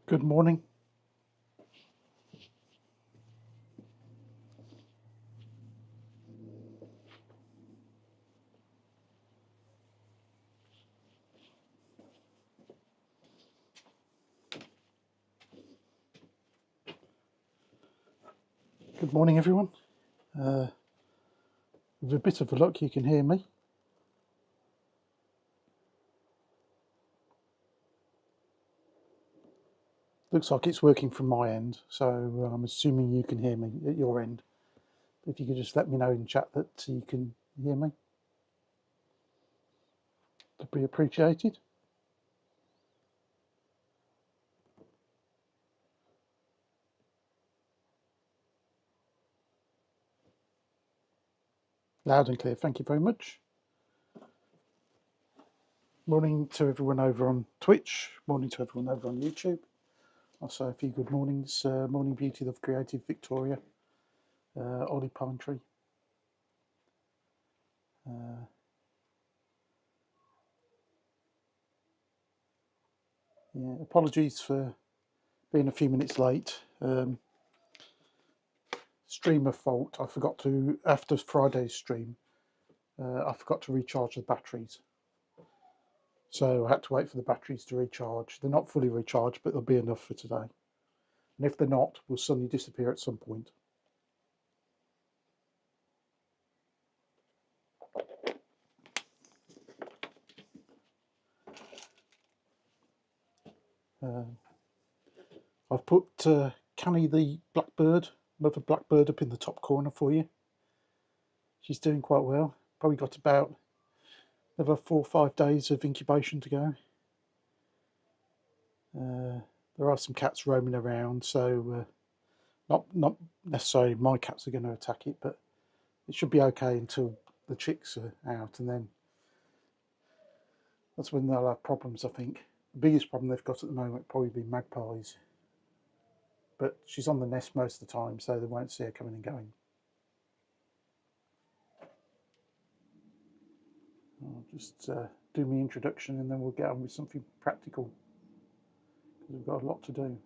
Good morning. Good morning, everyone. With a bit of a luck, you can hear me. Looks like it's working from my end, so I'm assuming you can hear me at your end. If you could just let me know in chat that you can hear me, that'd be appreciated. Loud and clear, thank you very much. Morning to everyone over on Twitch, morning to everyone over on YouTube. I'll say a few good mornings. Morning Beauty, Love Creative, Victoria, Ollie Pine yeah, apologies for being a few minutes late. Streamer fault. I forgot to, after Friday's stream, I forgot to recharge the batteries. So I had to wait for the batteries to recharge. They're not fully recharged, but they'll be enough for today. and if they're not, will suddenly disappear at some point. I've put Canny the blackbird, mother blackbird, up in the top corner for you. She's doing quite well. Probably got about another 4 or 5 days of incubation to go. There are some cats roaming around, so not necessarily my cats are going to attack it, but it should be okay until the chicks are out, and then that's when they'll have problems, I think. The biggest problem they've got at the moment will probably be magpies, but she's on the nest most of the time, so they won't see her coming and going. I'll just do my introduction and then we'll get on with something practical, because we've got a lot to do.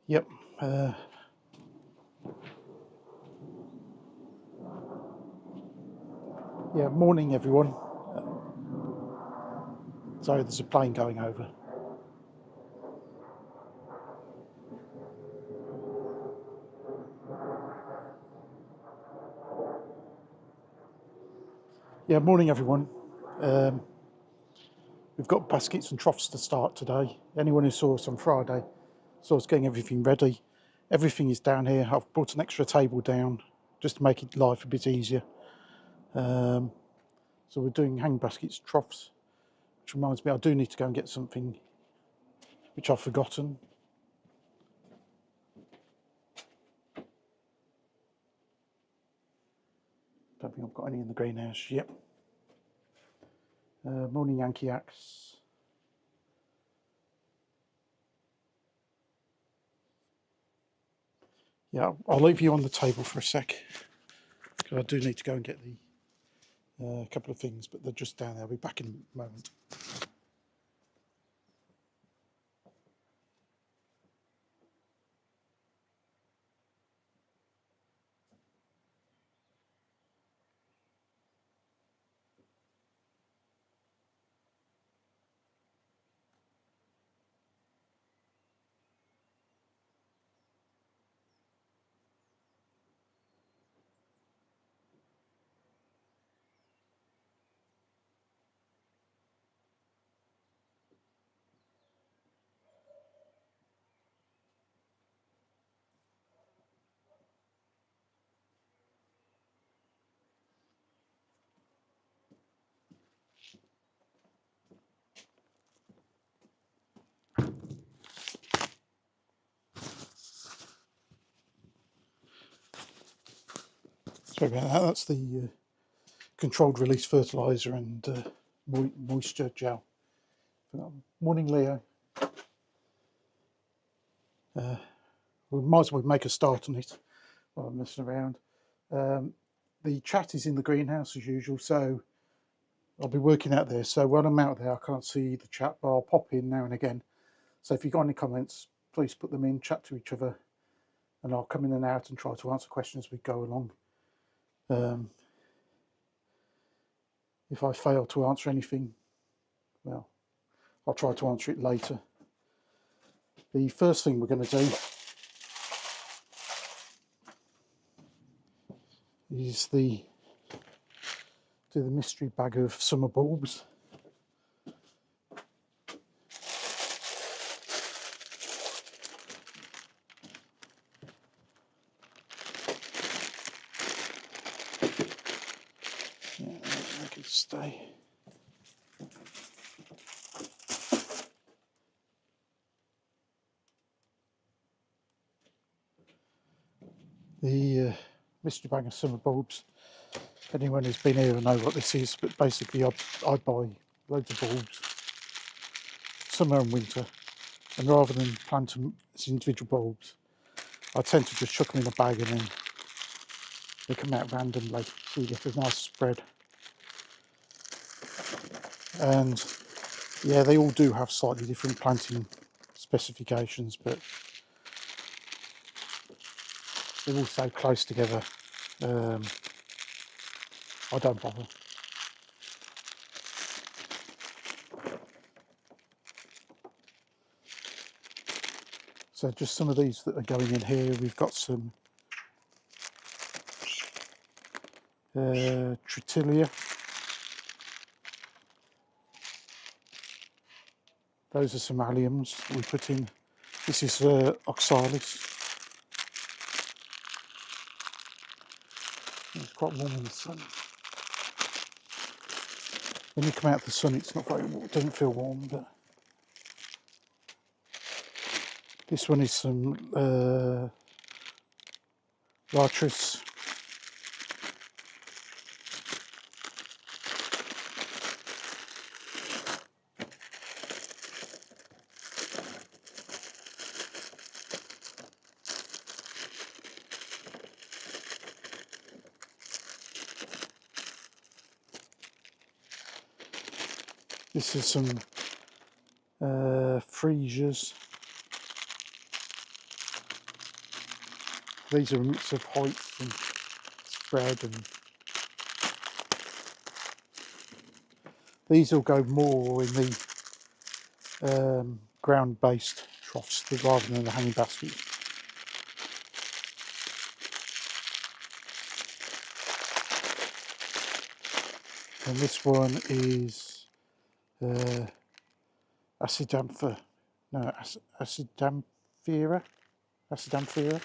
Yep. Yeah, morning everyone. Sorry, there's a plane going over. Yeah, morning everyone. We've got baskets and troughs to start today. Anyone who saw us on Friday saw us getting everything ready. Everything is down here. I've brought an extra table down just to make it life a bit easier. So we're doing hang baskets, troughs, which reminds me I do need to go and get something which I've forgotten. Don't think I've got any in the greenhouse. Yep. Morning Yankee Axe. Yeah, I'll leave you on the table for a sec, because I do need to go and get the couple of things, but they're just down there. I'll be back in a moment. Sorry about that. That's the controlled release fertilizer and moisture gel. Morning Leo. We might as well make a start on it while I'm messing around. The chat is in the greenhouse as usual, so I'll be working out there. So when I'm out there, I can't see the chat, but I'll pop in now and again. So if you've got any comments, please put them in, chat to each other, and I'll come in and out and try to answer questions as we go along. If I fail to answer anything, well, I'll try to answer it later. The first thing we're going to do is do the mystery bag of summer bulbs. Yeah, make it stay. The mystery bag of summer bulbs. Anyone who's been here will know what this is, but basically I buy loads of bulbs, summer and winter, and rather than plant them as individual bulbs, I tend to just chuck them in a bag and then they come out randomly, so you get a nice spread. And yeah, they all do have slightly different planting specifications, but they're all so close together I don't bother. So just some of these that are going in here. We've got some Tritilia. Those are some alliums we put in. This is oxalis. It's quite warm in the sun. When you come out of the sun, it's not very warm. It doesn't feel warm, but this one is some Lartris. This is some freesias. These are a mix of height and spread, and these will go more in the ground-based troughs rather than the hanging basket. And this one is Acidamphera. No, Acidamphera. Acidamphera.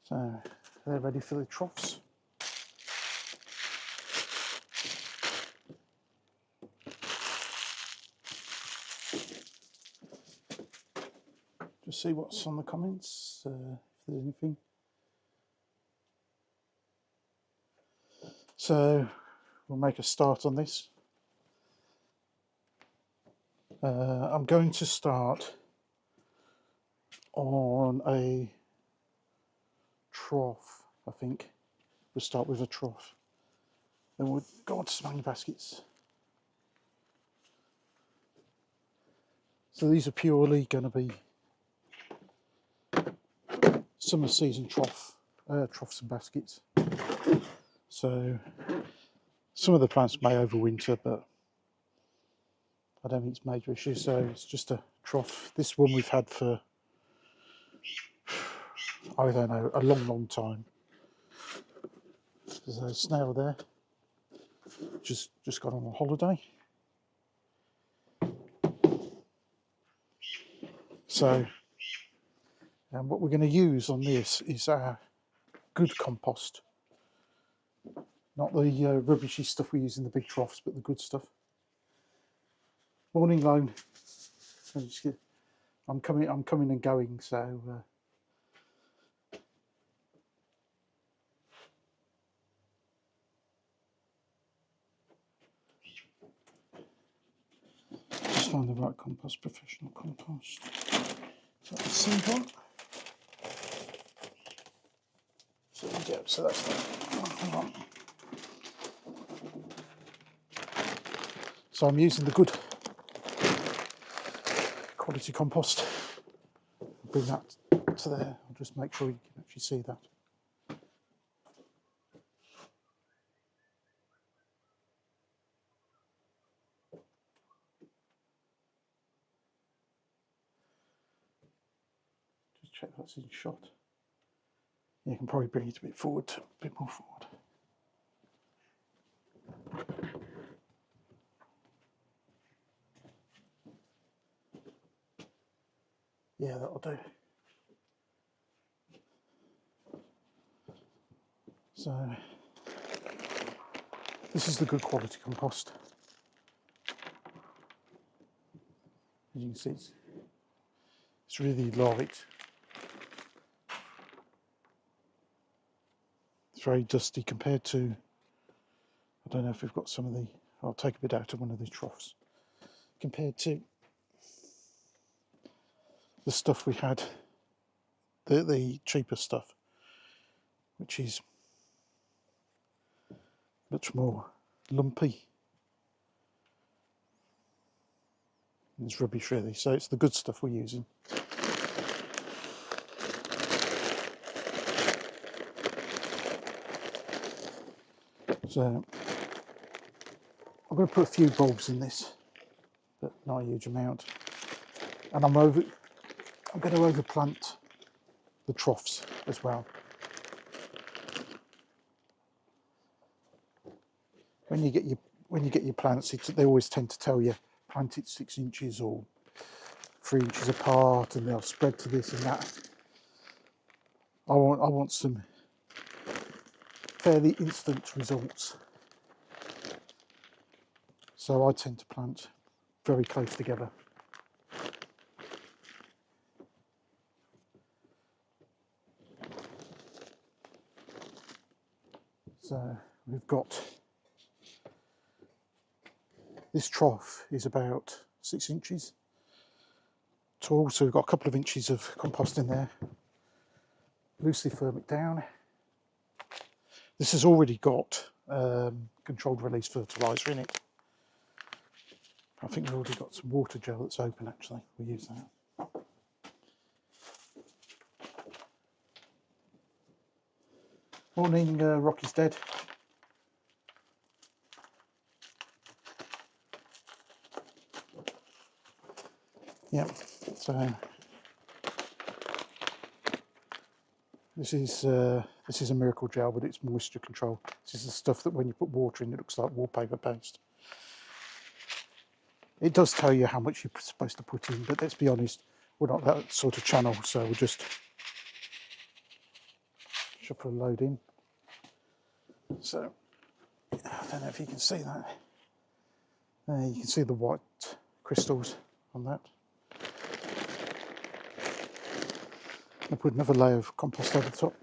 So they're ready for the troughs. Just see what's on the comments, if there's anything. So we'll make a start on this. I'm going to start on a trough, I think. We'll start with a trough. Then we'll go on to some hanging baskets. So these are purely going to be summer season troughs and baskets. So some of the plants may overwinter, but I don't think it's a major issue. So it's just a trough. This one we've had for, I don't know, a long time. There's a snail there, just got on a holiday. So, and what we're going to use on this is our good compost, not the rubbishy stuff we use in the big troughs, but the good stuff. Morning, Lone. I'm coming and going. So just find the right compost. Professional compost. So the seed one. So yeah, so that's that. Oh, hang on. So I'm using the good quality compost. Bring that to there. I'll just make sure you can actually see that. Just check that's in shot. You can probably bring it a bit forward, a bit more forward. Yeah, that'll do. So this is the good quality compost. As you can see, it's really light. It's very dusty compared to, I don't know if we've got some of the, I'll take a bit out of one of the troughs, compared to the stuff we had, the cheaper stuff, which is much more lumpy. It's rubbish really, so it's the good stuff we're using. So I'm going to put a few bulbs in this, but not a huge amount. And I'm going to overplant the troughs as well. When you get your plants, they always tend to tell you plant it 6 inches or 3 inches apart, and they'll spread to this and that. I want some fairly instant results, so I tend to plant very close together. So we've got this trough is about 6 inches tall, so we've got a couple of inches of compost in there. Loosely firm it down. This has already got controlled release fertiliser in it. I think we've already got some water gel that's open actually, we'll use that. Morning, Rocky's dead. Yep, so this is a miracle gel, but it's moisture control. This is the stuff that when you put water in, it looks like wallpaper paste. It does tell you how much you're supposed to put in, but let's be honest, we're not that sort of channel, so we'll just shuffle a load in. So, I don't know if you can see that. You can see the white crystals on that. I'll put another layer of compost over the top.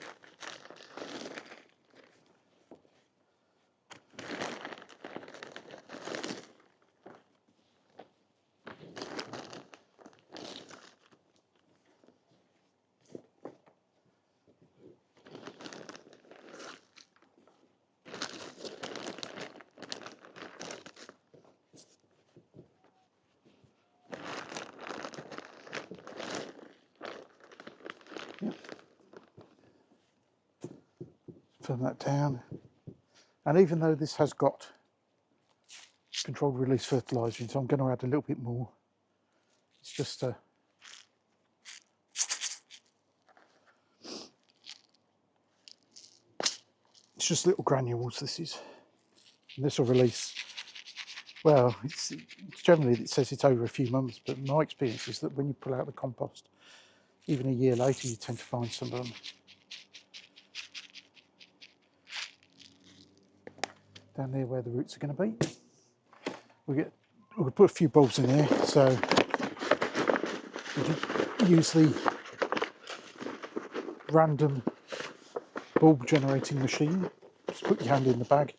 Firm that down. And even though this has got controlled release fertiliser in, so I'm going to add a little bit more. It's just little granules. This will release. Well, it's generally, it says it's over a few months, but my experience is that when you pull out the compost, even a year later, you tend to find some of them. Down there where the roots are going to be. We'll put a few bulbs in here, so we use the random bulb generating machine. Just put your hand in the bag.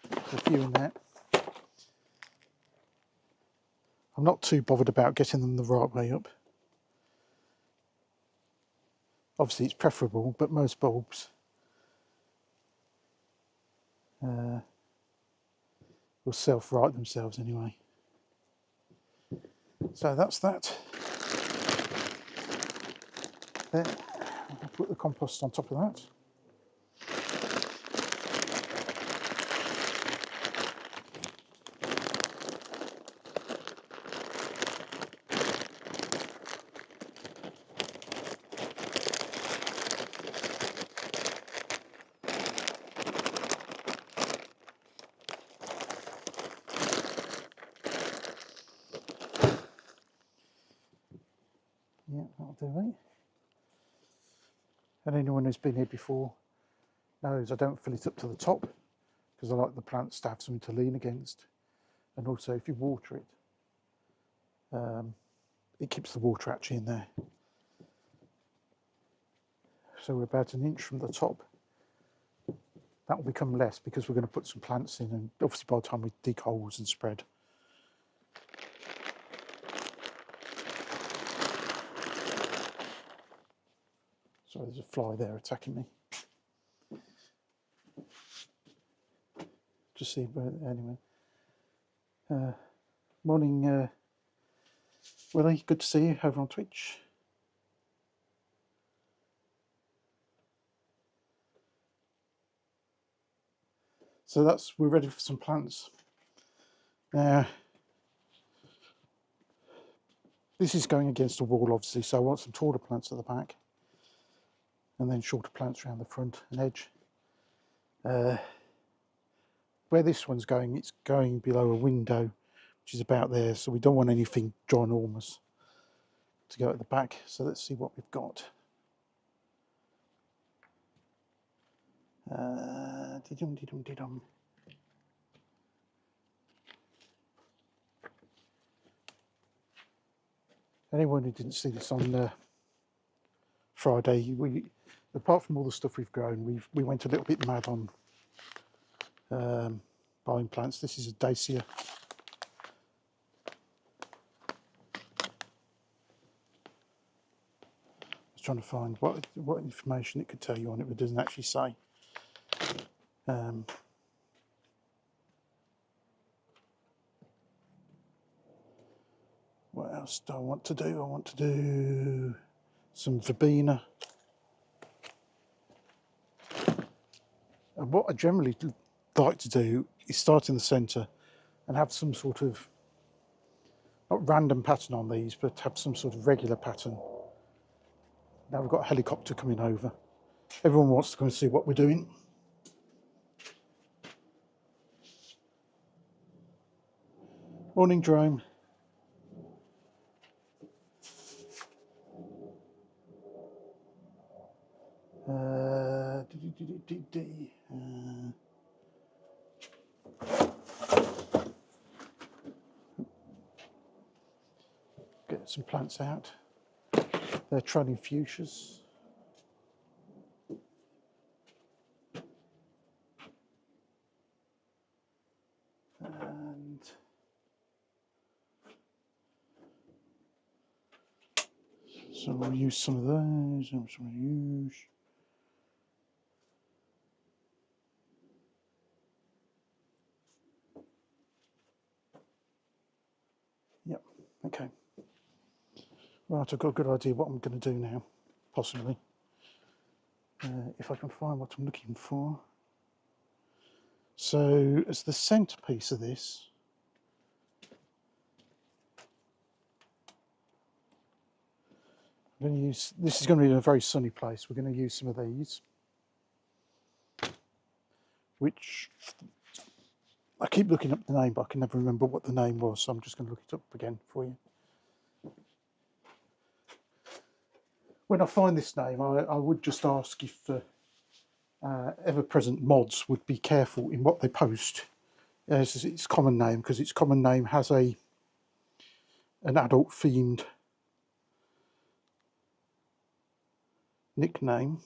There's a few in there. I'm not too bothered about getting them the right way up. Obviously it's preferable, but most bulbs will self-right themselves anyway. So that's that. Then I'll put the compost on top of that. Yeah, that'll do it. And anyone who's been here before knows I don't fill it up to the top because I like the plants to have something to lean against. And also if you water it, it keeps the water actually in there. So we're about an inch from the top. That will become less because we're going to put some plants in, and obviously by the time we dig holes and spread. Sorry, there's a fly there attacking me. Just see, anyway. Morning, Willie. Good to see you over on Twitch. So we're ready for some plants. Now, this is going against the wall, obviously, so I want some taller plants at the back, and then shorter plants around the front and edge. Where this one's going, it's going below a window, which is about there, so we don't want anything ginormous to go at the back. So let's see what we've got. Anyone who didn't see this on Friday, apart from all the stuff we've grown, we went a little bit mad on buying plants. This is a dacia. I was trying to find what information it could tell you on it, but it doesn't actually say. What else do I want to do? I want to do some verbena. And what I generally like to do is start in the centre and have some sort of, not random pattern on these, but have some sort of regular pattern. Now we've got a helicopter coming over. Everyone wants to come and see what we're doing. Morning, Jerome. Get some plants out. They're trailing fuchsias. And so we'll use some of those. I'm just going to use. Yep, okay. Right, I've got a good idea what I'm going to do now, possibly. If I can find what I'm looking for. So, as the centrepiece of this, I'm going to use, this is going to be in a very sunny place, we're going to use some of these, which I keep looking up the name, but I can never remember what the name was, so I'm just going to look it up again for you. When I find this name, I would just ask if ever-present mods would be careful in what they post. It's its common name, because its common name has an adult-themed nickname.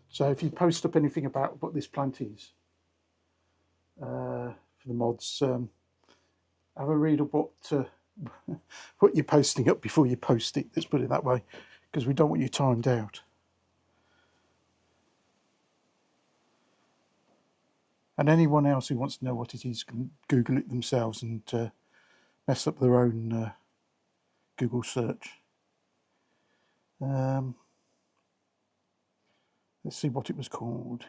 So if you post up anything about what this plant is for the mods, have a read of what you're posting up before you post it. Let's put it that way, because we don't want you timed out. And anyone else who wants to know what it is can Google it themselves and mess up their own Google search. Let's see what it was called.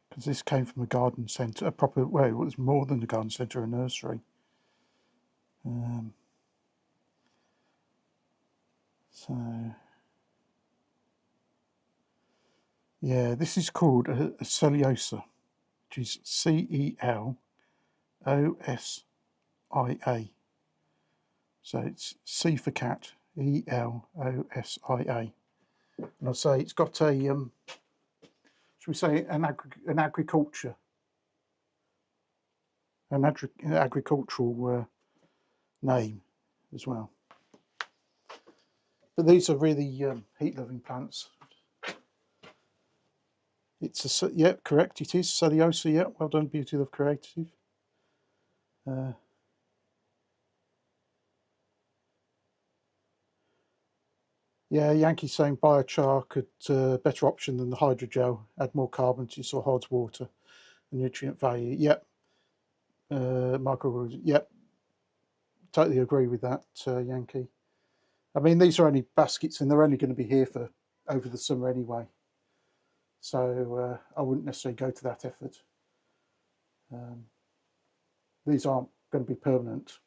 Because this came from a garden centre, a proper, well, it was more than a garden centre, a nursery. So, yeah, this is called a Celiosa, which is Celiosia. So it's C for cat, Elosia. And I'll say it's got a, should we say, an agricultural name as well. But these are really heat-loving plants. It's a, yeah, correct, it is Celiosa, yeah, well done, Beauty Love Creative. Yeah, Yankee's saying biochar could better option than the hydrogel, add more carbon to your soil, holds water. the nutrient value. Yep. Microorganisms. Yep. Totally agree with that, Yankee. I mean, these are only baskets, and they're only going to be here for over the summer anyway. So I wouldn't necessarily go to that effort. These aren't going to be permanent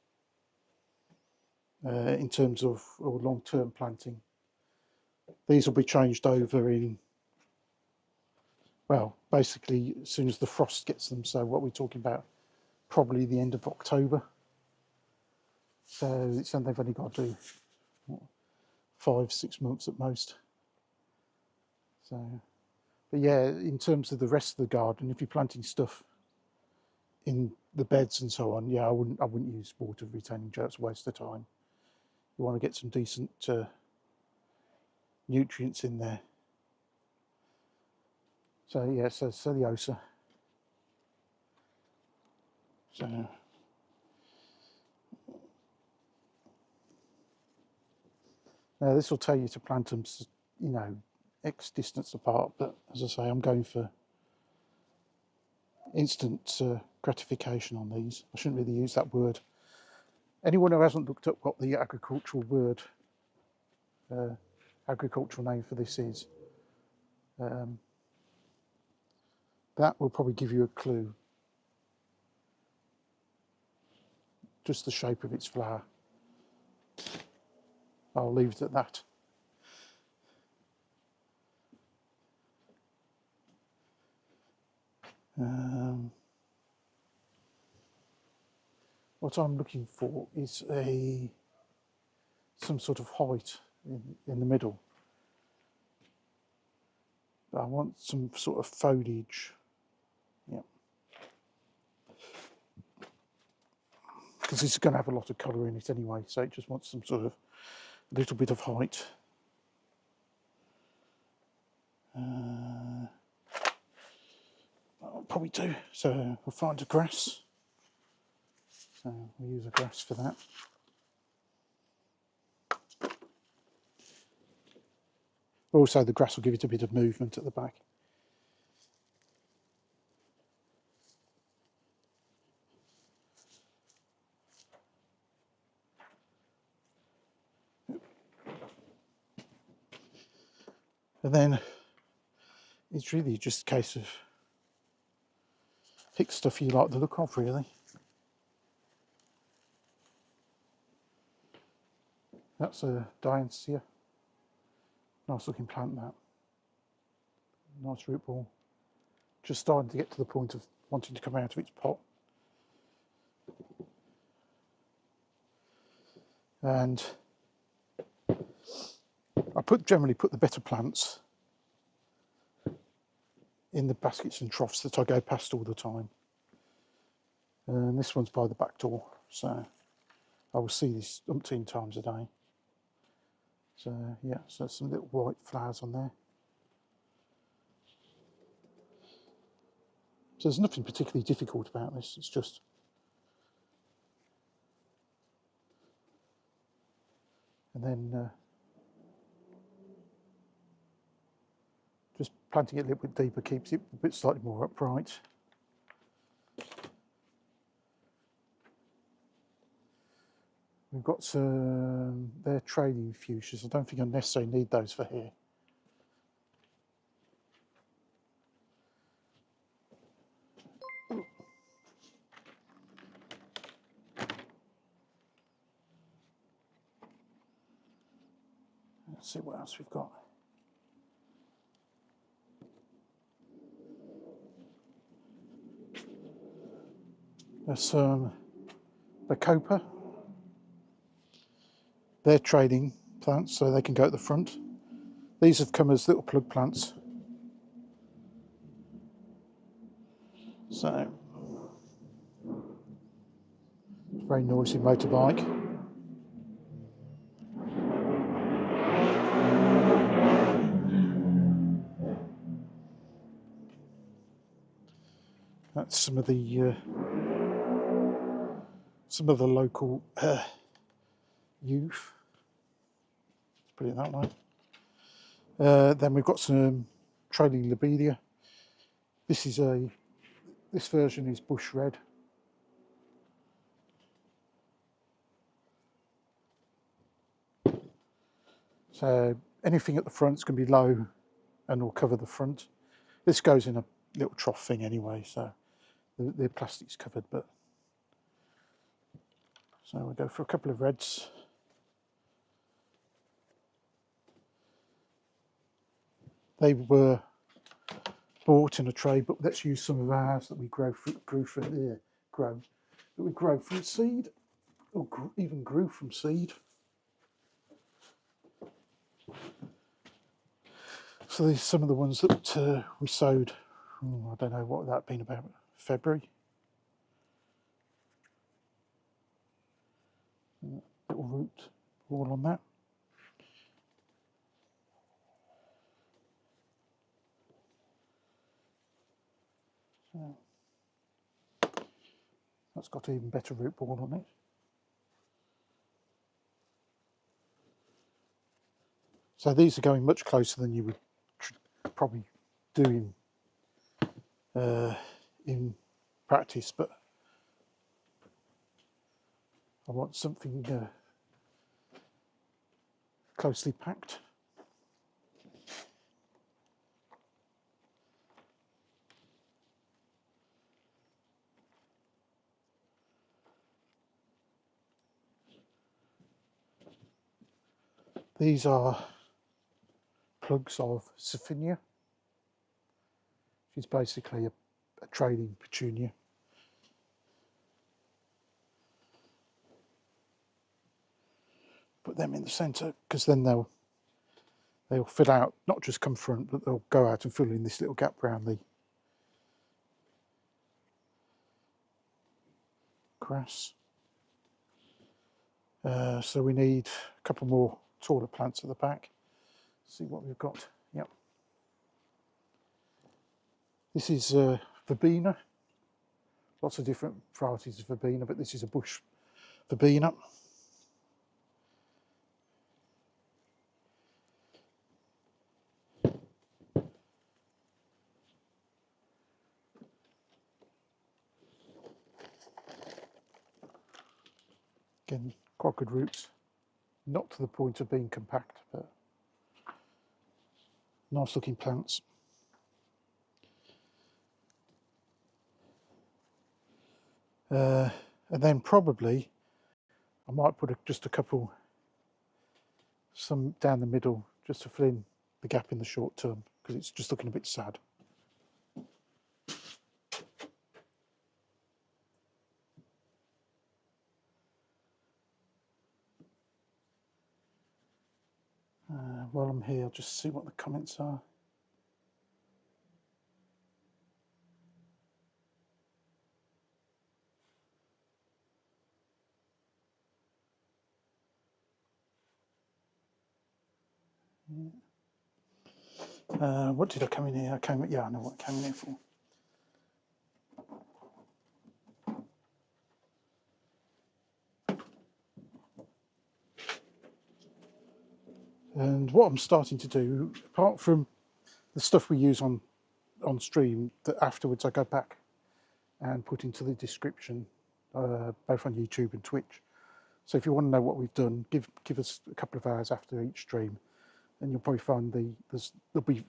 in terms of or long-term planting. These will be changed over in, well, basically as soon as the frost gets them. So what we're talking about, probably the end of October. So it's something they've only got to do 5-6 months at most. So, but yeah, in terms of the rest of the garden, if you're planting stuff in the beds and so on, yeah, I wouldn't use water retaining gel. It's a waste of time. You want to get some decent nutrients in there. So yeah, so cellulosa. So now this will tell you to plant them, you know, X distance apart. But as I say, I'm going for instant gratification on these. I shouldn't really use that word. Anyone who hasn't looked up what the agricultural word, agricultural name for this is, that will probably give you a clue. Just the shape of its flower. I'll leave it at that. What I'm looking for is some sort of height in the middle. But I want some sort of foliage. Yeah. Because this is going to have a lot of colour in it anyway, so it just wants some sort of little bit of height. I'll probably do. So we'll find a grass. So we'll use a grass for that. Also, the grass will give it a bit of movement at the back. And then it's really just a case of pick stuff you like the look of, really. That's a Dianthia. Nice looking plant, that. Nice root ball. Just starting to get to the point of wanting to come out of its pot. And I generally put the better plants in the baskets and troughs that I go past all the time. And this one's by the back door, so I will see this umpteen times a day. So yeah, so some little white flowers on there. So there's nothing particularly difficult about this, it's just and then just planting it a little bit deeper keeps it a bit slightly more upright. We've got some, they're trading fuchsias. I don't think I necessarily need those for here. Let's see what else we've got. There's some Bacopa. They're trading plants, so they can go at the front. These have come as little plug plants. So, it's a very noisy motorbike. That's some of the local youth. Let's put it that way. Then we've got some trailing lobelia. This is a This version is bush red. So anything at the front is going to be low and will cover the front. This goes in a little trough thing anyway, so the plastic's covered. But so we'll go for a couple of reds. They were bought in a tray, but let's use some of ours that we grew from seed, or even grew from seed. So these are some of the ones that we sowed. I don't know what that been about, February. Little root all on that. So that's got even better root ball on it. So these are going much closer than you would probably do in practice, but I want something closely packed. These are plugs of Sophinia, which is basically a trading petunia. Put them in the centre because then they'll fill out, not just come front, but they'll go out and fill in this little gap around the grass. So we need a couple more taller plants at the back. See what we've got. Yep. This is verbena. Lots of different varieties of verbena, but this is a bush verbena. Again, quite good roots. Not to the point of being compact, but nice looking plants. And then probably I might put just a couple, some down the middle, just to fill in the gap in the short term, because it's just looking a bit sad. While I'm here, I'll just see what the comments are. What did I come in here? Yeah, I know what I came in here for. And what I'm starting to do, apart from the stuff we use on stream, that afterwards I go back and put into the description, both on YouTube and Twitch. So if you want to know what we've done, give us a couple of hours after each stream, and you'll probably find there'll be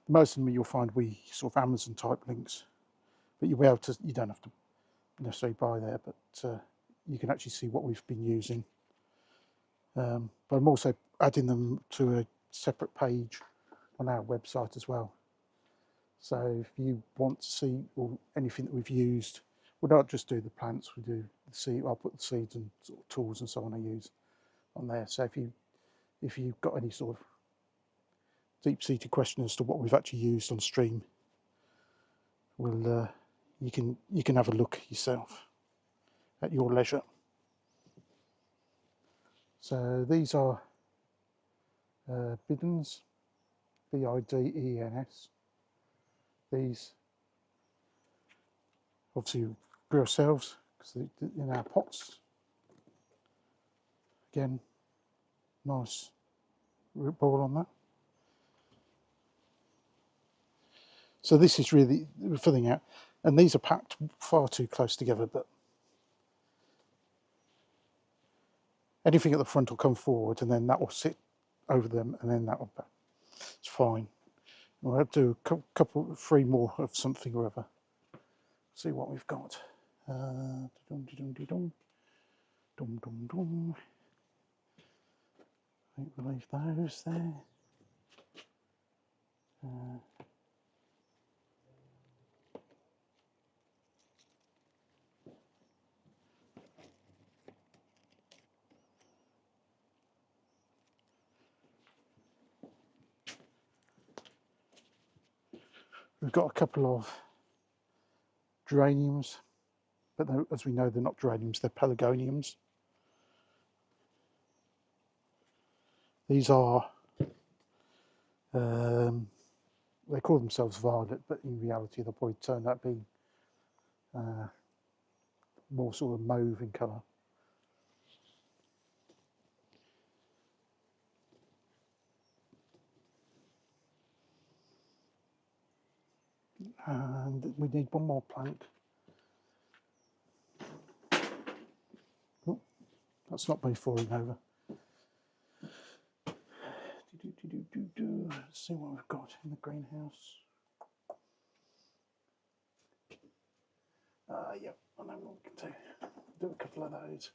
most of them you'll find sort of Amazon type links, but you'll be able to, you don't have to necessarily buy there, but you can actually see what we've been using. But I'm also adding them to a separate page on our website as well. So if you want to see anything that we've used, we'll not just do the plants, we do the seed. I'll put the seeds and sort of tools and so on I use on there. So if you've got any sort of deep-seated question as to what we've actually used on stream, you can have a look yourself at your leisure. So these are bidens, B-I-D-E-N-S. These obviously grew ourselves because they're in our pots. Again, nice root ball on that. So this is really filling out. And these are packed far too close together, but anything at the front will come forward and then that will sit over them and then that will, it's fine. We'll have to do a couple, 3 more of something or other. See what we've got. Dum. I think we'll leave those there. We've got a couple of geraniums, but as we know, they're not geraniums, they're pelargoniums. These are, they call themselves violet, but in reality they'll probably turn out being more sort of mauve in colour. And we need one more plant. Oh, that's not me falling over. Let's see what we've got in the greenhouse. Yep, I know what we can do a couple of those.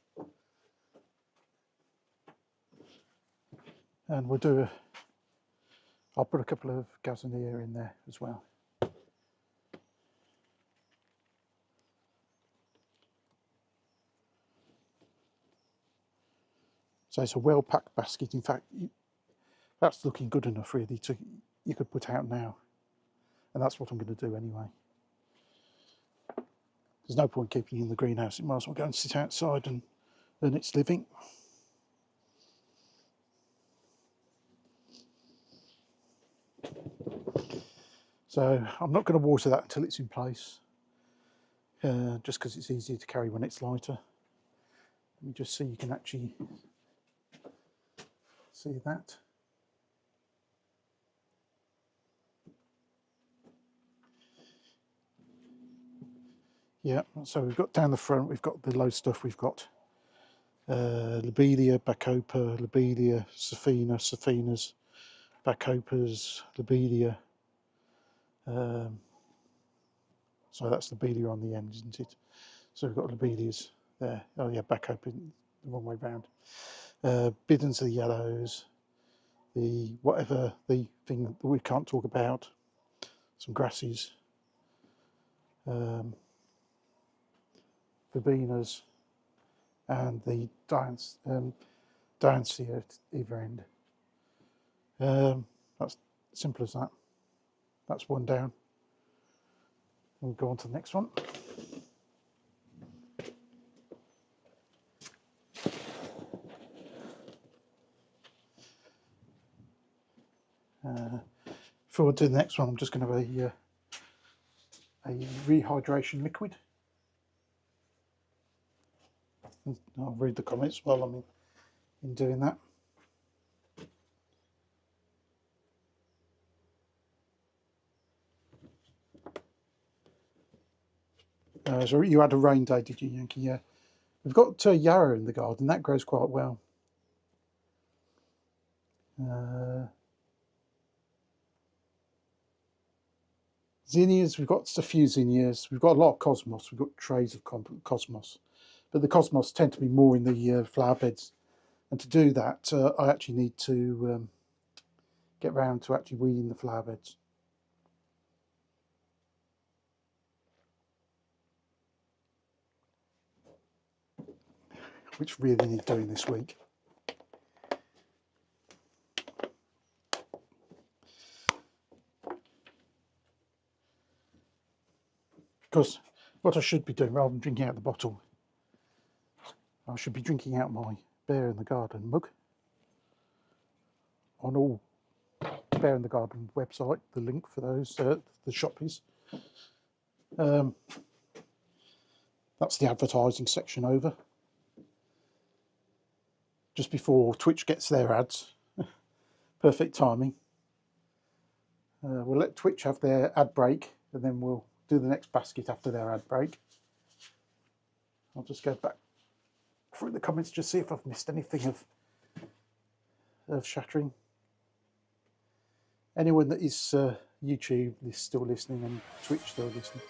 And we'll do I'll put a couple of gazanier in there as well. So it's a well packed basket. In fact, that's looking good enough really to, you could put out now. And that's what I'm going to do anyway. There's no point keeping it in the greenhouse. It might as well go and sit outside and earn its living. So I'm not going to water that until it's in place, just because it's easier to carry when it's lighter. Let me just see, you can actually see that. Yeah, so we've got down the front, we've got the low stuff, we've got lobelia, bacopa, lobelia, saphinas, bacopas, lobelia. So that's lobelia on the end, isn't it? So we've got lobelias there. Oh yeah, bacopa the wrong way round. Bidens are the yellows. The whatever the thing that we can't talk about. Some grasses. Verbenas and the Diancea at either end. That's simple as that. That's one down. We'll go on to the next one. Before I do the next one, I'm just going to have a rehydration liquid. I'll read the comments while I'm in doing that. So you had a rain day, did you, Yankee? Yeah. We've got yarrow in the garden. That grows quite well. Zinnias, we've got a few zinnias. We've got a lot of cosmos. We've got trays of cosmos. But the cosmos tend to be more in the flower beds. And to do that, I actually need to get round to actually weeding the flower beds. Which really need doing this week. Because what I should be doing, rather than drinking out the bottle, I should be drinking out my Bear in the Garden mug. On all Bear in the Garden website, the link for those, the shoppies. That's the advertising section over. Just before Twitch gets their ads. Perfect timing. We'll let Twitch have their ad break and then we'll do the next basket after their ad break. I'll just go back through the comments to see if I've missed anything of shattering. Anyone that is YouTube is still listening and Twitch still listening.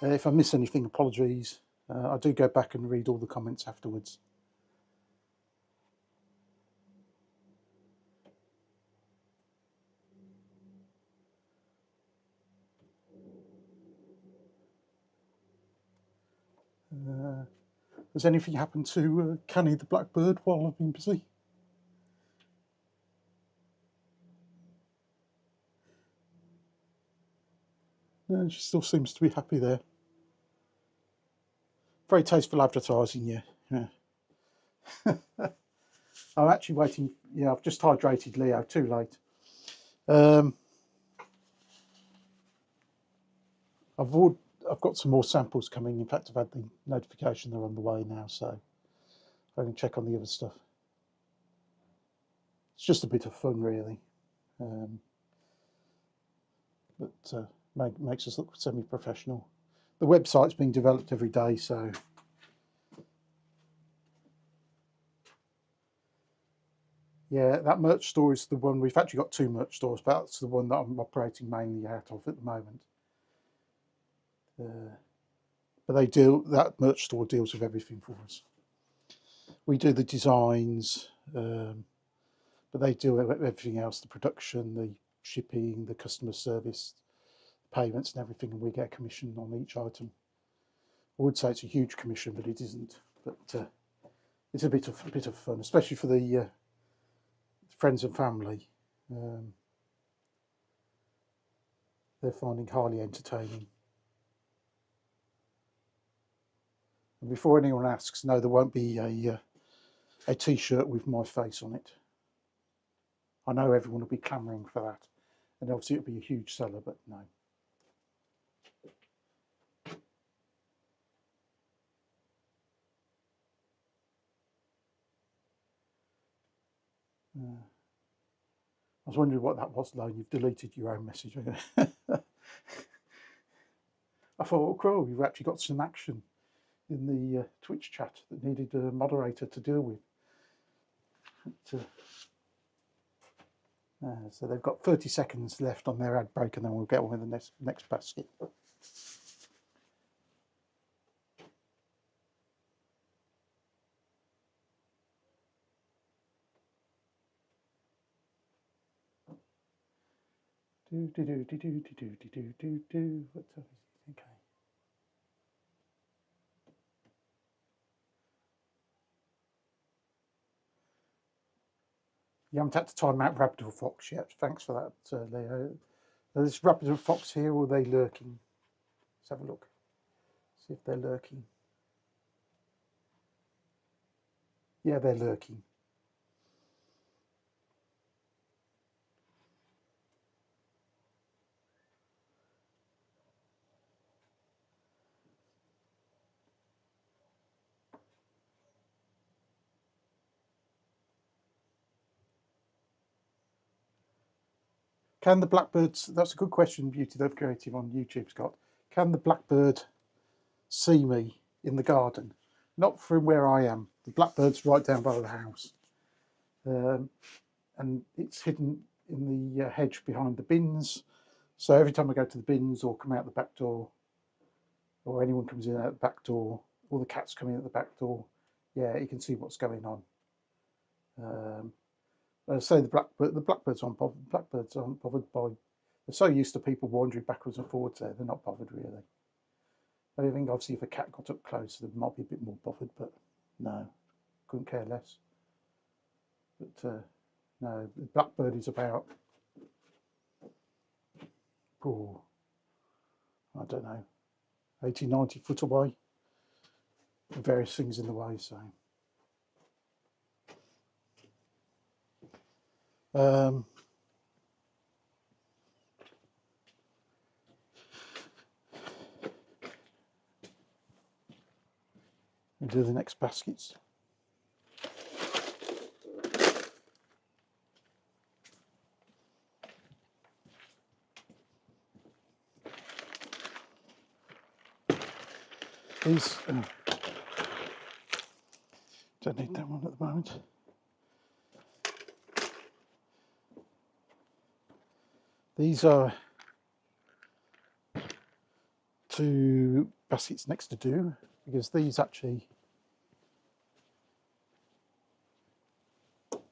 If I miss anything, apologies. I do go back and read all the comments afterwards. Has anything happened to Canny the blackbird while I've been busy? No, she still seems to be happy there. Very tasteful advertising, yeah. I'm actually waiting. Yeah, I've just hydrated Leo. Too late. I've got some more samples coming. In fact, I've had the notification they're on the way now, so I can check on the other stuff. It's just a bit of fun, really, but makes us look semi-professional. The website's being developed every day, so yeah, that merch store is the one. We've actually got 2 merch stores, but that's the one that I'm operating mainly out of at the moment. But that merch store deals with everything for us. We do the designs, but they do everything else: the production, the shipping, the customer service, payments, and everything. And we get a commission on each item. I would say it's a huge commission, but it isn't. But it's a bit of fun, especially for the friends and family. They're finding highly entertaining. And before anyone asks, no, there won't be a T-shirt with my face on it. I know everyone will be clamouring for that, and obviously it'll be a huge seller, but no. I was wondering what that was, Lone. You've deleted your own message. I thought, oh, cool, you've actually got some action in the Twitch chat that needed a moderator to deal with. So they've got 30 seconds left on their ad break, and then we'll get on with the next basket. What time is it? Okay. You haven't had to time out Raptor Fox yet. Thanks for that, Leo. Is this Raptor Fox here, or are they lurking? Let's have a look. See if they're lurking. Yeah, they're lurking. Can the blackbirds, that's a good question, Beauty Love Creative on YouTube, Scott. Can the blackbird see me in the garden? Not from where I am. The blackbird's right down by the house. And it's hidden in the hedge behind the bins. So every time I go to the bins or come out the back door, or anyone comes in out the back door, or the cats come in at the back door, yeah, you can see what's going on. I say the blackbirds aren't bothered. Blackbirds aren't bothered by. They're so used to people wandering backwards and forwards there. They're not bothered really. I think obviously if a cat got up close, they might be a bit more bothered, but no, couldn't care less. But no, the blackbird is about, oh, I don't know, 80, 90 foot away. Various things in the way, so. We'll do the next baskets. These don't need that one at the moment. These are 2 baskets next to do, because these actually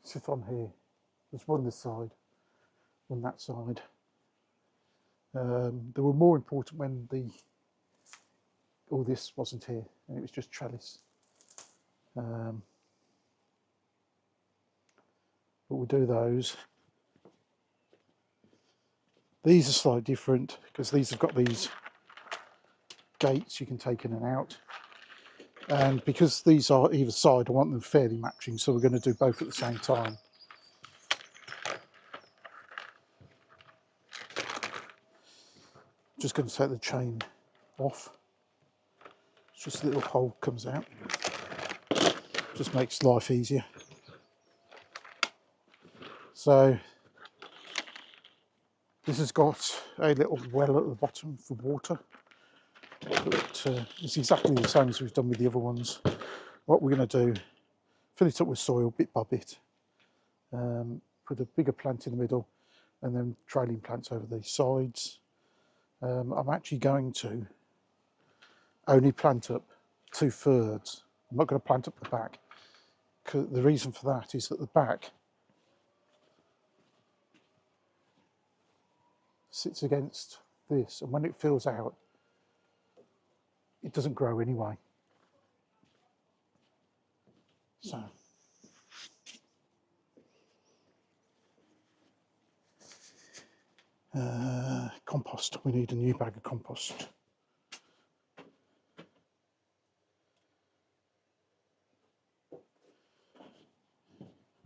sit on here. There's one this side, one that side. They were more important when all this wasn't here and it was just trellis. But we'll do those. These are slightly different because these have got these gates you can take in and out. And because these are either side, I want them fairly matching, so we're going to do both at the same time. Just going to take the chain off. It's just a little hole comes out. Just makes life easier. So this has got a little well at the bottom for water. But it's exactly the same as we've done with the other ones. What we're going to do, fill it up with soil bit by bit. Put a bigger plant in the middle and then trailing plants over the sides. I'm actually going to only plant up 2/3. I'm not going to plant up the back. The reason for that is that the back sits against this, and when it fills out, it doesn't grow anyway. So compost, we need a new bag of compost.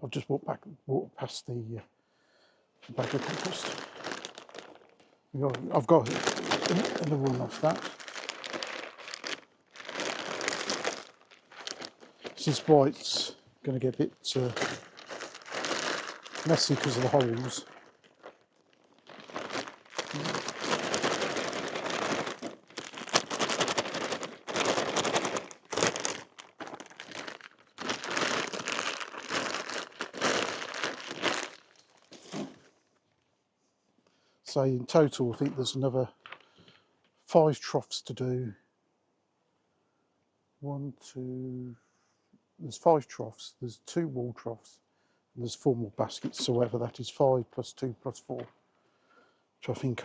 I've just walked past the bag of compost. I've got another one off that. This is why it's going to get a bit messy because of the holes. So in total, I think there's another 5 troughs to do. 1, 2, there's 5 troughs, there's 2 wall troughs, and there's 4 more baskets, so whatever that is, 5 plus 2 plus 4, which I think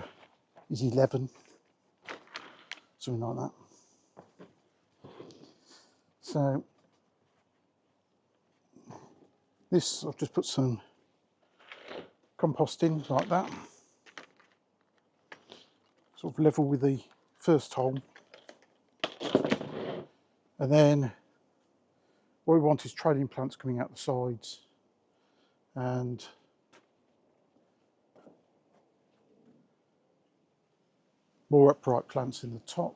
is 11, something like that. So this, I've just put some compost in like that, sort of level with the first hole. And then what we want is trailing plants coming out the sides and more upright plants in the top.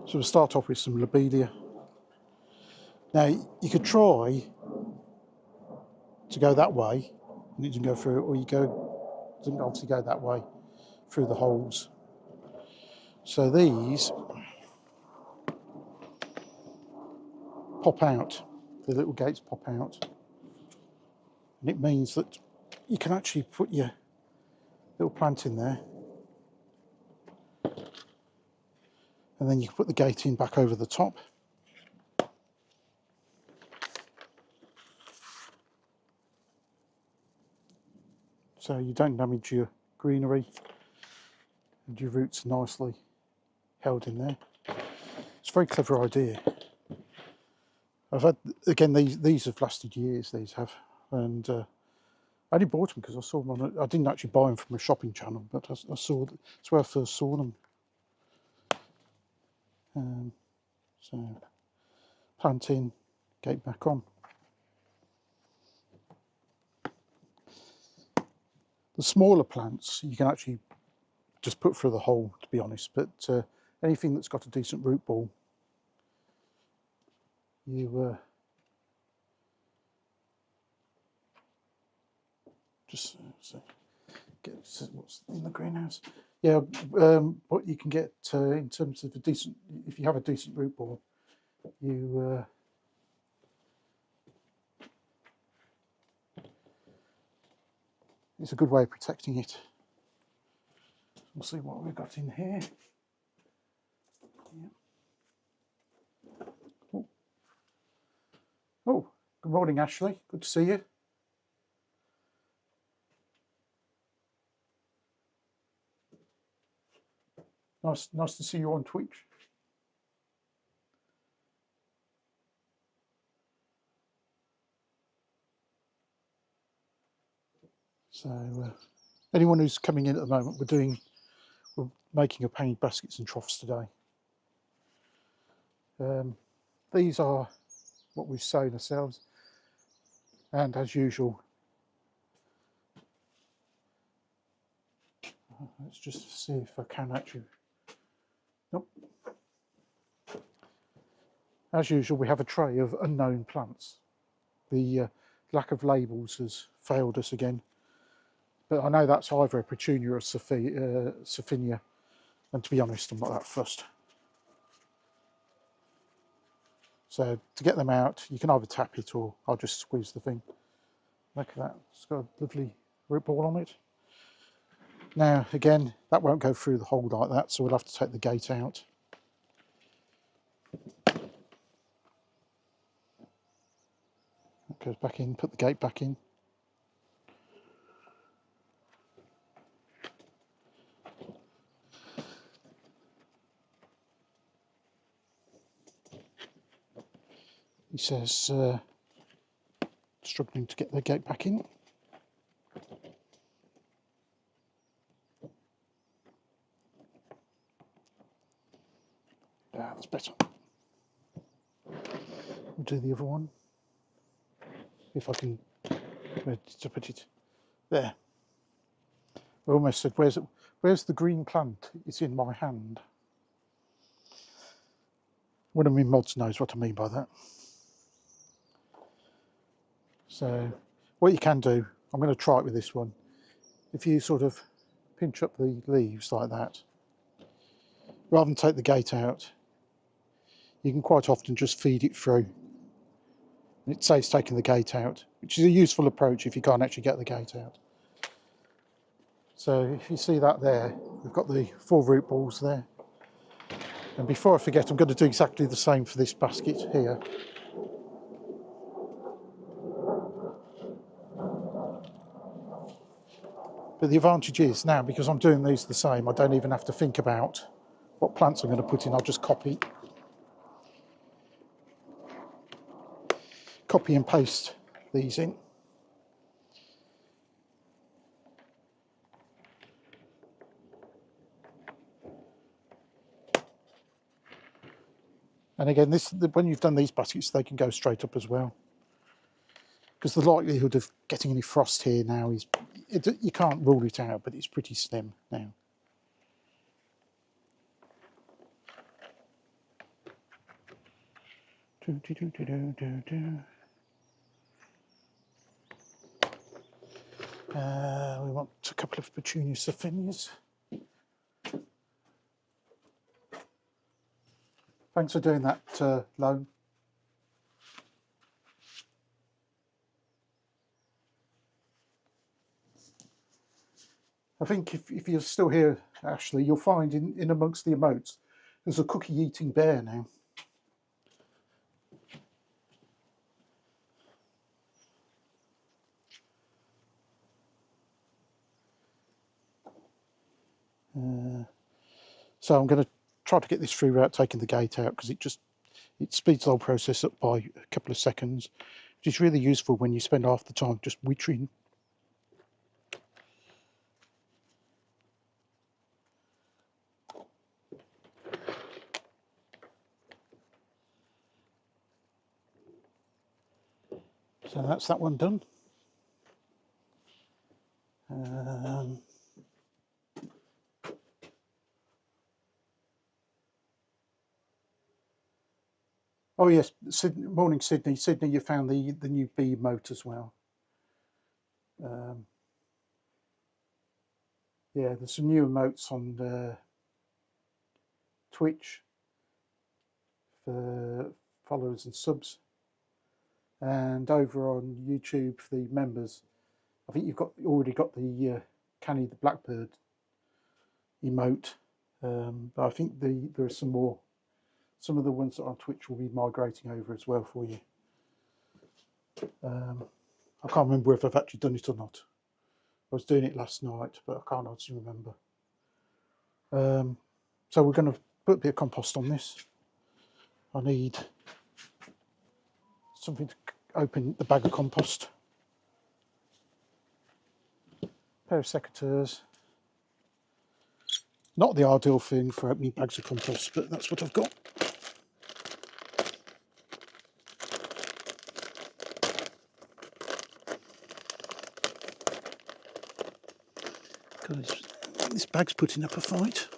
So we'll start off with some lobelia. Now you could try to go that way and it doesn't go through, or you doesn't obviously go that way through the holes. So these pop out, the little gates pop out, and it means that you can actually put your little plant in there, and then you can put the gate in back over the top. So you don't damage your greenery and your roots are nicely held in there. It's a very clever idea. I've had, again, these have lasted years, these have, and I only bought them because I saw them on, I didn't actually buy them from a shopping channel, but I saw, that's where I first saw them. So plant in, gate back on. The smaller plants you can actually just put through the hole, to be honest, but anything that's got a decent root ball, you just get what's in the greenhouse. Yeah, what you can get in terms of a decent, if you have a decent root ball, you it's a good way of protecting it. We'll see what we've got in here. Yeah. Oh, good morning, Ashley. Good to see you. Nice to see you on Twitch. So, anyone who's coming in at the moment, we're making a painted baskets and troughs today. These are what we've sown ourselves, and as usual, let's just see if I can actually. Nope. As usual, we have a tray of unknown plants. The lack of labels has failed us again, but I know that's either a petunia or Sophinia, and to be honest, I'm not that fussed. So to get them out, you can either tap it or I'll just squeeze the thing. Look at that, it's got a lovely root ball on it. Now again, that won't go through the hole like that, so we'll have to take the gate out. That goes back in, put the gate back in. He says, struggling to get the gate back in. Ah, that's better. We'll do the other one. If I can, where to put it? There. I almost said, where's the green plant? It's in my hand. One of my mods knows what I mean by that. So what you can do, I'm going to try it with this one. If you sort of pinch up the leaves like that, rather than take the gate out, you can quite often just feed it through. It saves taking the gate out, which is a useful approach if you can't actually get the gate out. So if you see that there, we've got the 4 root balls there. And before I forget, I'm going to do exactly the same for this basket here. But the advantage is now, because I'm doing these the same, I don't even have to think about what plants I'm going to put in. I'll just copy and paste these in. And again, when you've done these baskets, they can go straight up as well. Because the likelihood of getting any frost here now is, you can't rule it out, but it's pretty slim now. We want a couple of petunia Sophinias. Thanks for doing that, Lone. I think if you're still here, Ashley, you'll find in amongst the emotes, there's a cookie-eating bear now. So I'm going to try to get this through without taking the gate out, because it speeds the whole process up by a couple of seconds, which is really useful when you spend half the time just witching. So that's that one done. Oh yes, morning Sydney. Sydney, you found the new bee emote as well. Yeah, there's some new emotes on Twitch for followers and subs, and over on YouTube for the members. I think you've already got the Canny the Blackbird emote, but I think there are some more. Some of the ones that are on Twitch will be migrating over as well for you. I can't remember if I've actually done it or not. I was doing it last night, but I can't actually remember. So we're going to put a bit of compost on this. I need something to open the bag of compost. A pair of secateurs. Not the ideal thing for opening bags of compost, but that's what I've got. Because this bag's putting up a fight.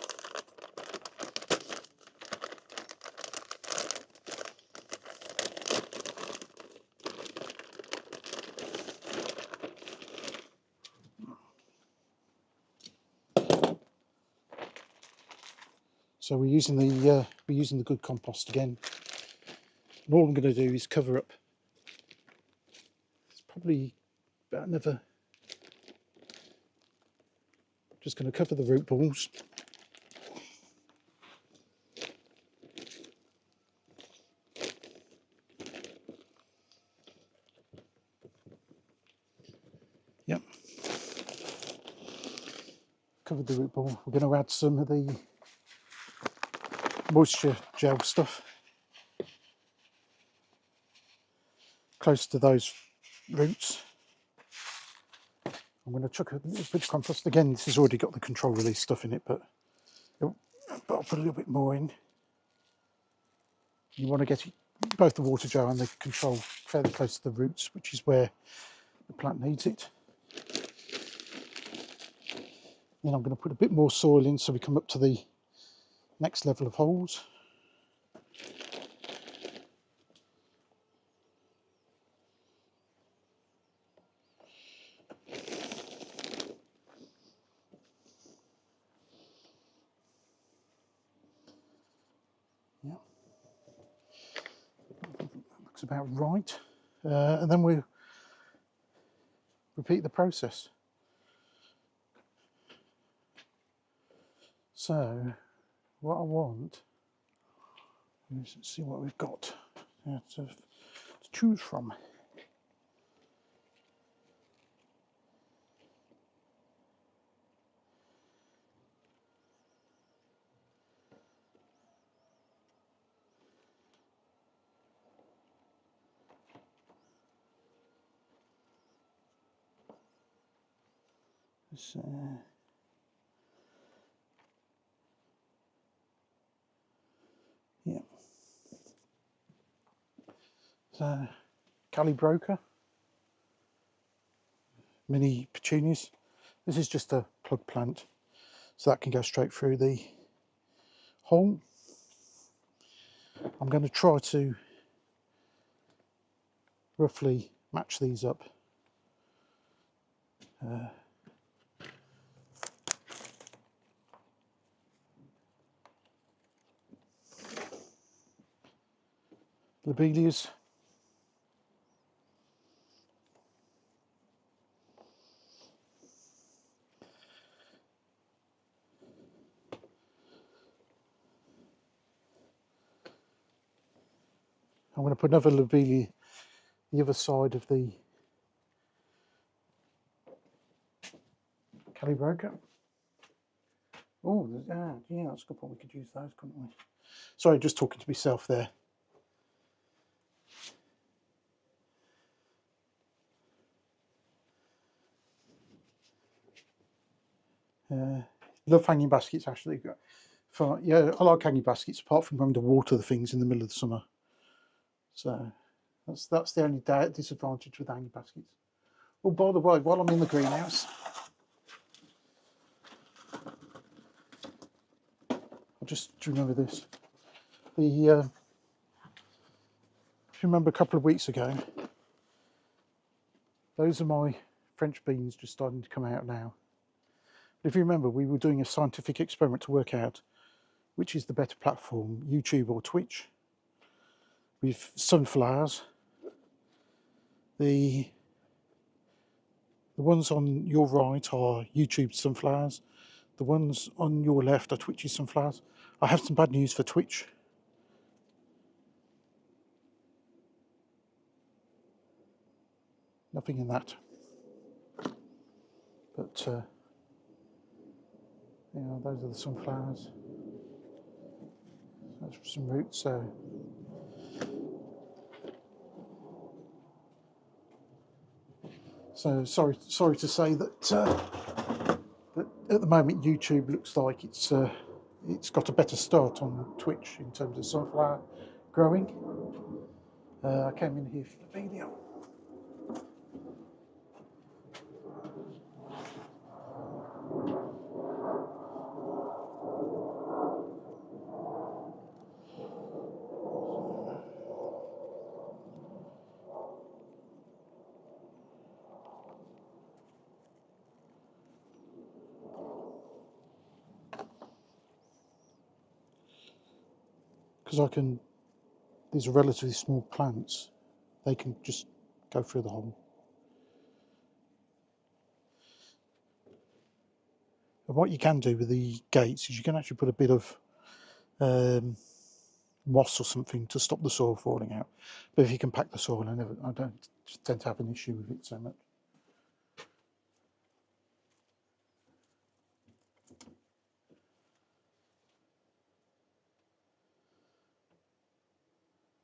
So we're using the good compost again. And all I'm going to do is cover up. It's probably about another. Just going to cover the root balls. Yep. Covered the root ball. We're going to add some of the moisture gel stuff close to those roots. I'm going to chuck a little bit of compost. Again, this has already got the control release stuff in it, but I'll put a little bit more in. You want to get both the water jar and the control fairly close to the roots, which is where the plant needs it. Then I'm going to put a bit more soil in so we come up to the next level of holes. Yeah, that looks about right. And then we'll repeat the process. So what I want is, let's see what we've got to choose from. This, yeah. So Cali Broker, mini petunias. This is just a plug plant, so that can go straight through the hole. I'm going to try to roughly match these up. Lobelias. I'm going to put another lobelia the other side of the Cali Broker. Oh, yeah, that's a good point. We could use those, couldn't we? Sorry, just talking to myself there. Love hanging baskets, actually. Yeah, I like hanging baskets, apart from having to water the things in the middle of the summer. So that's the only disadvantage with hanging baskets. Oh, by the way, while I'm in the greenhouse, I'll just remember this. The you remember a couple of weeks ago, those are my French beans just starting to come out now. If you remember, we were doing a scientific experiment to work out which is the better platform, YouTube or Twitch, with sunflowers. The ones on your right are YouTube sunflowers. The ones on your left are Twitch's sunflowers. I have some bad news for Twitch. Nothing in that. But, you know, those are the sunflowers. That's some roots. So sorry to say that, that at the moment YouTube looks like it's got a better start on Twitch in terms of sunflower growing. I came in here for the video. Because these are relatively small plants, they can just go through the hole. And what you can do with the gates is you can actually put a bit of moss or something to stop the soil falling out. But if you can pack the soil, I don't tend to have an issue with it so much.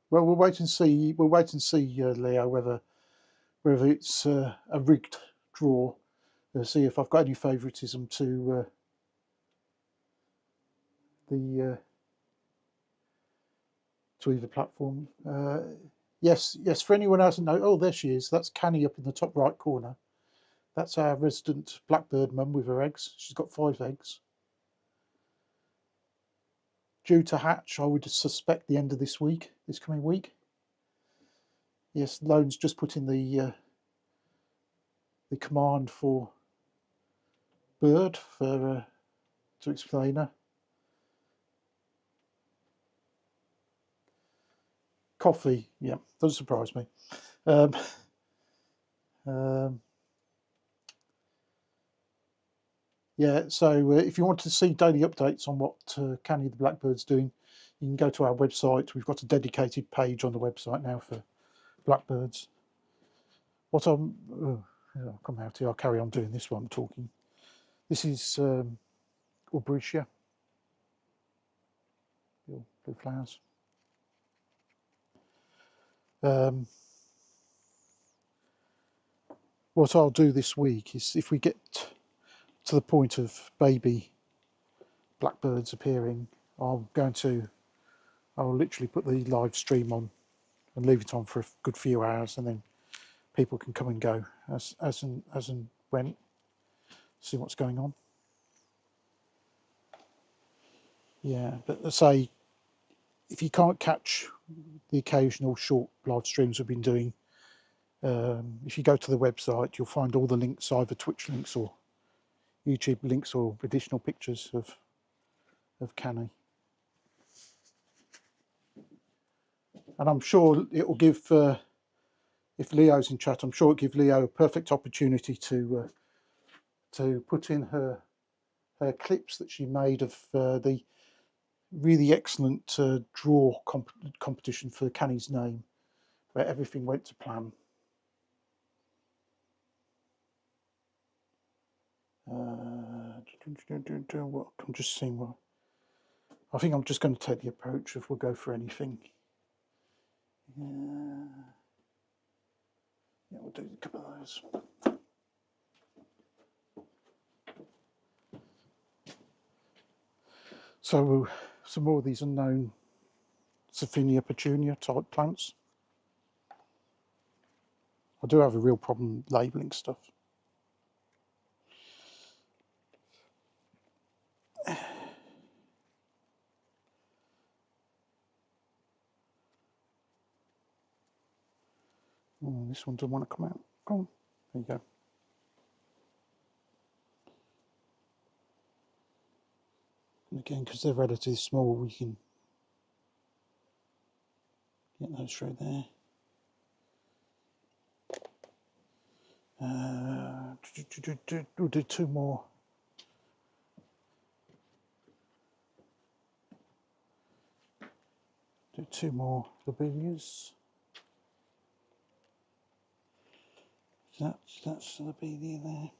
Well, we'll wait and see. We'll wait and see, Leo, whether it's a rigged draw. See if I've got any favouritism to to either platform. Yes. For anyone who hasn't known, oh, there she is. That's Canny up in the top right corner. That's our resident blackbird mum with her eggs. She's got 5 eggs. Due to hatch, I would suspect the end of this coming week. Yes, Lone's just put in the command for bird to explain her. Coffee, yeah, doesn't surprise me. Yeah, so if you want to see daily updates on what Canny the Blackbird's doing, you can go to our website. We've got a dedicated page on the website now for blackbirds. What I'll come out here, I'll carry on doing this while I'm talking. This is Aubritia, blue flowers. What I'll do this week is, if we get to the point of baby blackbirds appearing, I'll literally put the live stream on and leave it on for a good few hours, and then people can come and go as and when, see what's going on. Yeah, but let's say if you can't catch the occasional short live streams we've been doing, if you go to the website, you'll find all the links, either Twitch links or YouTube links or additional pictures of Canny. And I'm sure it will give, if Leo's in chat, I'm sure it'll give Leo a perfect opportunity to put in her clips that she made of the really excellent draw competition for Canny's name, where everything went to plan. I'm just seeing what. I think I'm just going to take the approach of we'll go for anything. Yeah, we'll do a couple of those. So some more of these unknown Saphinia petunia type plants. I do have a real problem labelling stuff. Oh, this one doesn't want to come out. Come on. There you go. And again, because they're relatively small, we can get those through there. We'll do two more. Do two more lobelias. That's the lobelia there.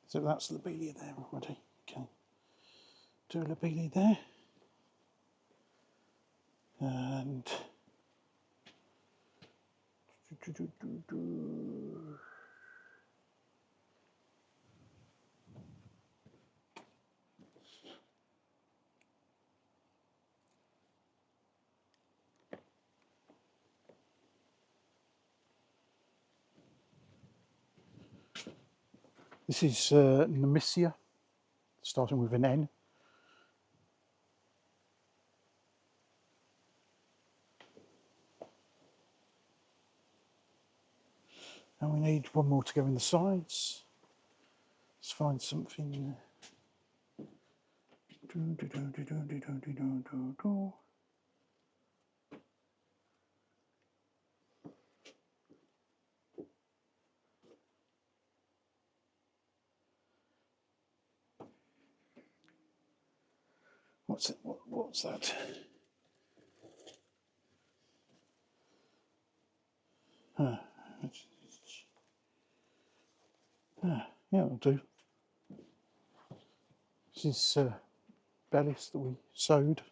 So that's the lobelia there already. Okay. Do a lobelia there. And this is Nemesia, starting with an N. And we need one more to go in the sides. Let's find something. What's it? What's that? Yeah, it'll do. This is bellis that we sowed.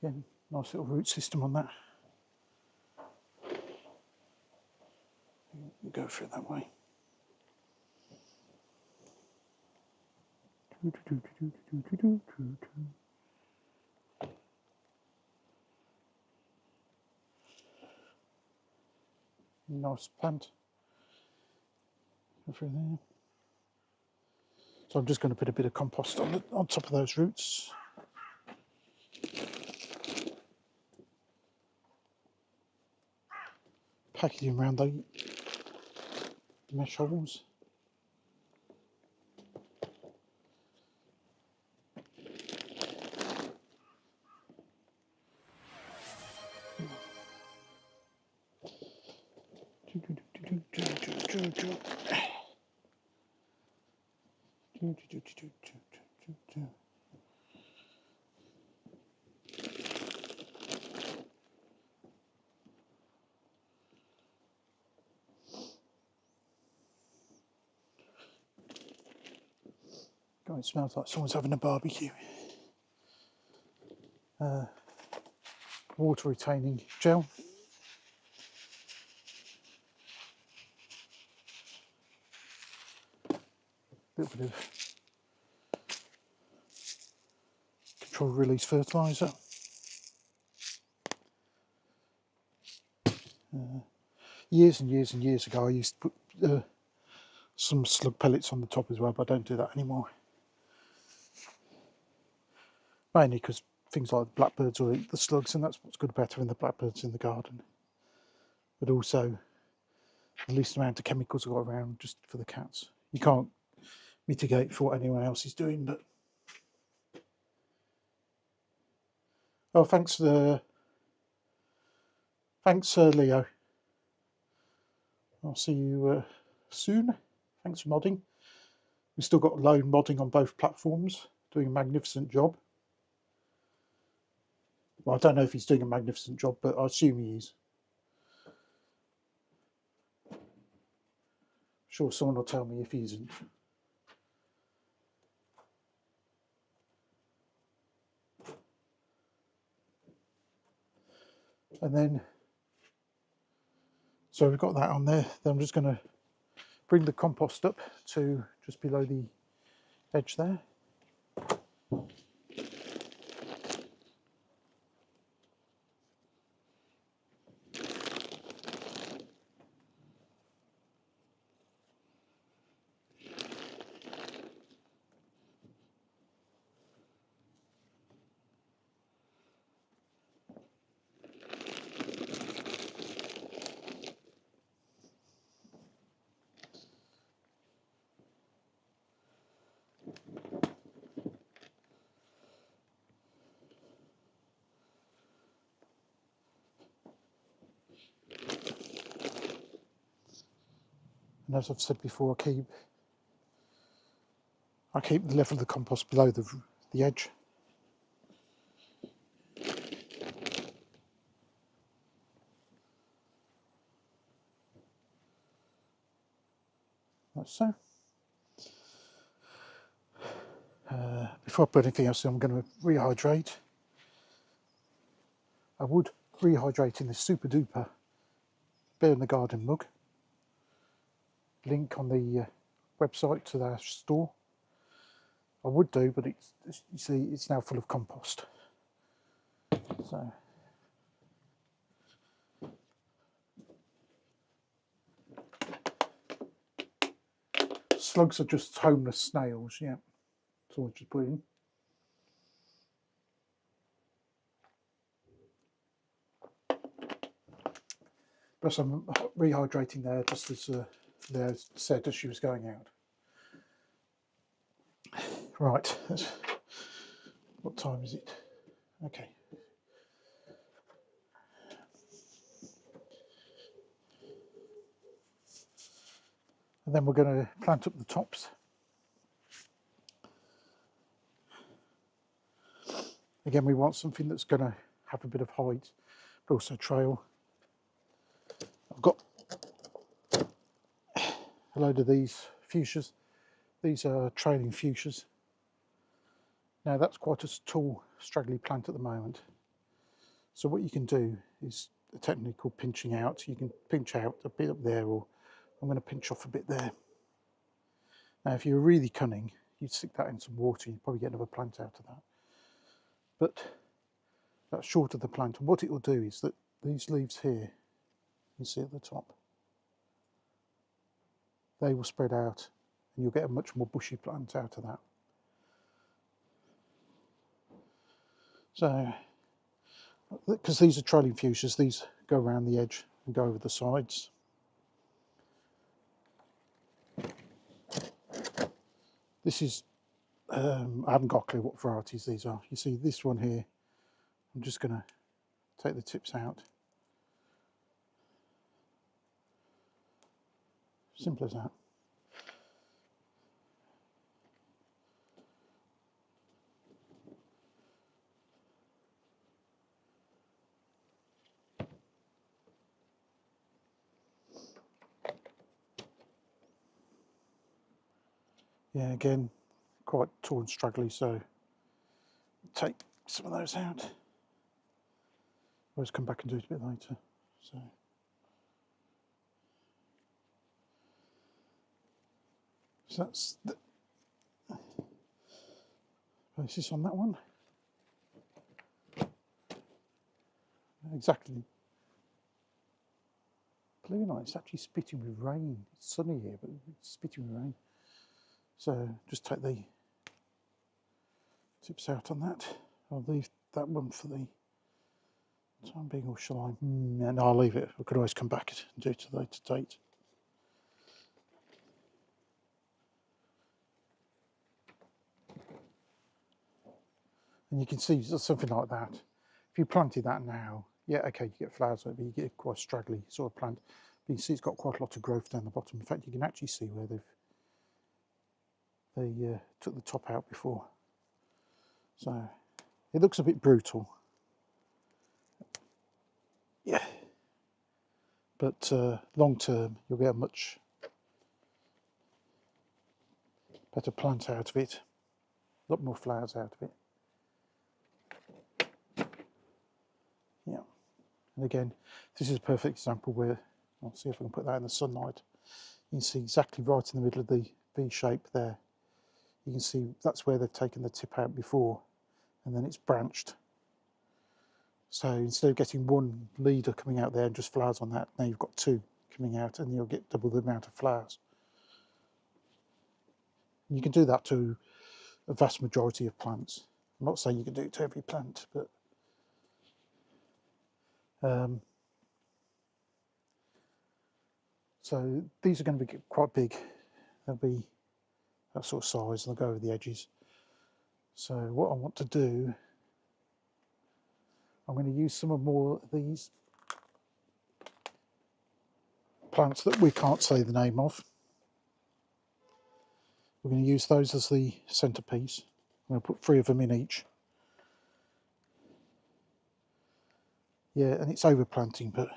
Again, nice little root system on that. We'll go through it that way. Nice plant. Go through there. So I'm just going to put a bit of compost on top of those roots. Packaging around the mesh holes. God, it smells like someone's having a barbecue. Water retaining gel. A little bit of controlled release fertiliser. Years and years and years ago I used to put some slug pellets on the top as well, but I don't do that anymore. Mainly because things like the blackbirds will eat the slugs, and that's what's good about having the blackbirds in the garden. But also the least amount of chemicals got around just for the cats. You can't mitigate for what anyone else is doing, but oh, thanks Leo. I'll see you soon. Thanks for modding. We've still got Lone modding on both platforms, doing a magnificent job. Well, I don't know if he's doing a magnificent job, but I assume he is. I'm sure someone will tell me if he isn't. And then, so we've got that on there. Then I'm just going to bring the compost up to just below the edge there. And as I've said before, I keep the level of the compost below the edge. Like so. Before I put anything else in, I'm going to rehydrate. I would rehydrate in this super duper Bear in the Garden mug. Link on the website to their store. I would do, but you see, it's now full of compost. So slugs are just homeless snails, yeah. That's all I just put in. Plus I'm rehydrating there, just as Leah said as she was going out. Right, what time is it? Okay. And then we're going to plant up the tops. Again, we want something that's going to have a bit of height, but also trail. I've got a load of these fuchsias. These are trailing fuchsias. Now that's quite a tall, straggly plant at the moment. So what you can do is a technique called pinching out. You can pinch out a bit up there, or I'm going to pinch off a bit there. Now if you're really cunning, you'd stick that in some water, you'd probably get another plant out of that. But that's short of the plant, and what it will do is that these leaves here, you see at the top, they will spread out and you'll get a much more bushy plant out of that. So, because these are trailing fuchsias, these go around the edge and go over the sides. This is, I haven't got a clue what varieties these are. You see this one here, I'm just going to take the tips out. Simple as that. Yeah, again, quite tall and straggly, so take some of those out. Always come back and do it a bit later. So that's the basis on that one. Exactly. Believe it or not, it's actually spitting with rain. It's sunny here, but it's spitting with rain. So just take the tips out on that. I'll leave that one for the time being, or shall I? No, I'll leave it. I could always come back and do it at a later date. And you can see something like that. If you planted that now, yeah, okay, you get flowers, but you get quite a straggly sort of plant. But you can see it's got quite a lot of growth down the bottom. In fact, you can actually see where they took the top out before. So it looks a bit brutal. Yeah. But long term, you'll get a much better plant out of it. A lot more flowers out of it. Yeah. And again, this is a perfect example where, I'll see if I can put that in the sunlight. You can see exactly right in the middle of the V shape there. You can see that's where they've taken the tip out before, and then it's branched. So instead of getting one leader coming out there and just flowers on that, now you've got two coming out, and you'll get double the amount of flowers. And you can do that to a vast majority of plants. I'm not saying you can do it to every plant, but so these are going to be quite big. They'll be that sort of size, and they'll go over the edges. So what I want to do, I'm going to use some more of these plants that we can't say the name of. We're going to use those as the centerpiece. I'm going to put 3 of them in each. Yeah, and it's overplanting, but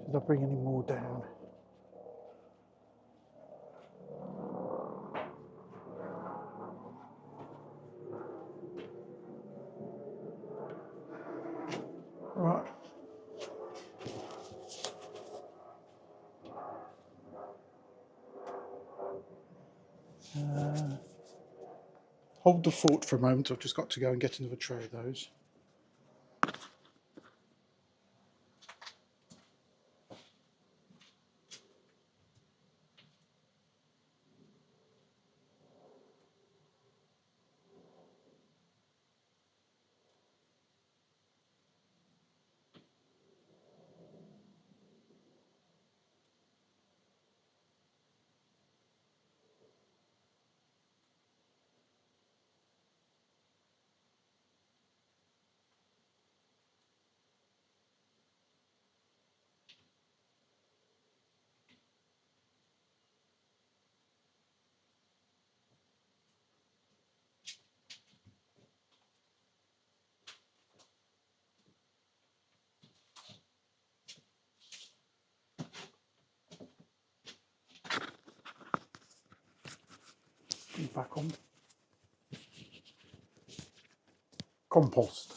did I bring any more down? Right. Hold the fort for a moment. I've just got to go and get another tray of those. Back on. Compost.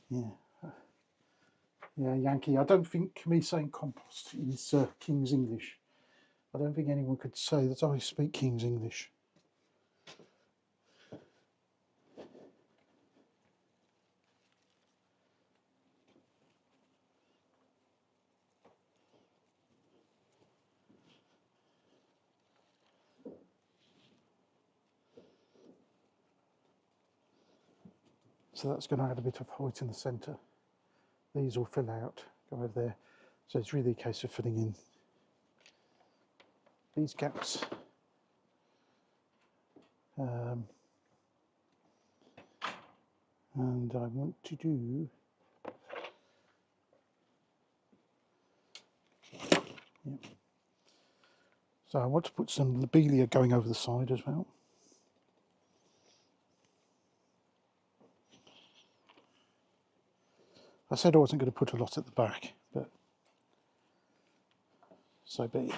Yeah. Yeah, Yankee. I don't think me saying compost is King's English. I don't think anyone could say that I speak King's English. So that's going to add a bit of height in the centre. These will fill out, go over there. So it's really a case of filling in these gaps. And I want to do, yeah. So I want to put some lobelia going over the side as well. I said I wasn't going to put a lot at the back, but so be it.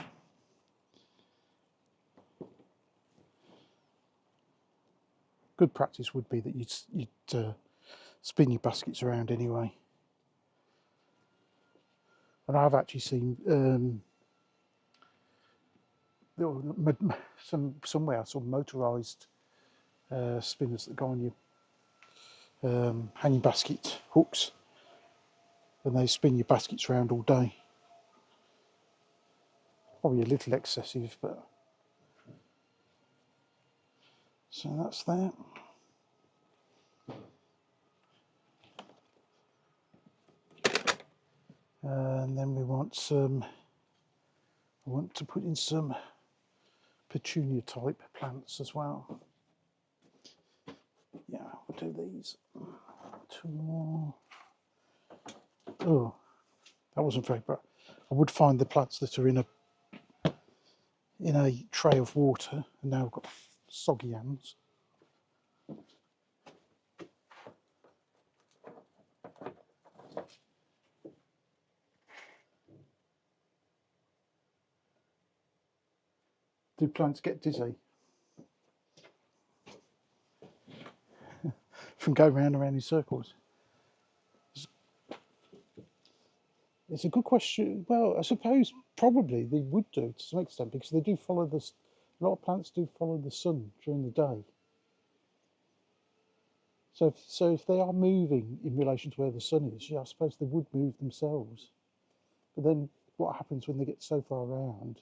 Good practice would be that you'd spin your baskets around anyway. And I've actually seen somewhere I saw motorised spinners that go on your hanging basket hooks, and they spin your baskets around all day. Probably a little excessive, but so that's that. And then we want some. I want to put in some petunia type plants as well. Yeah, we'll do these. 2 more. Oh, that wasn't very bright. I would find the plants that are in a tray of water, and now I've got soggy hands. Do plants get dizzy from going round and round in circles? It's a good question. Well, I suppose probably they would do to some extent, because they do follow this. A lot of plants do follow the sun during the day. So if they are moving in relation to where the sun is, yeah, I suppose they would move themselves. But then what happens when they get so far around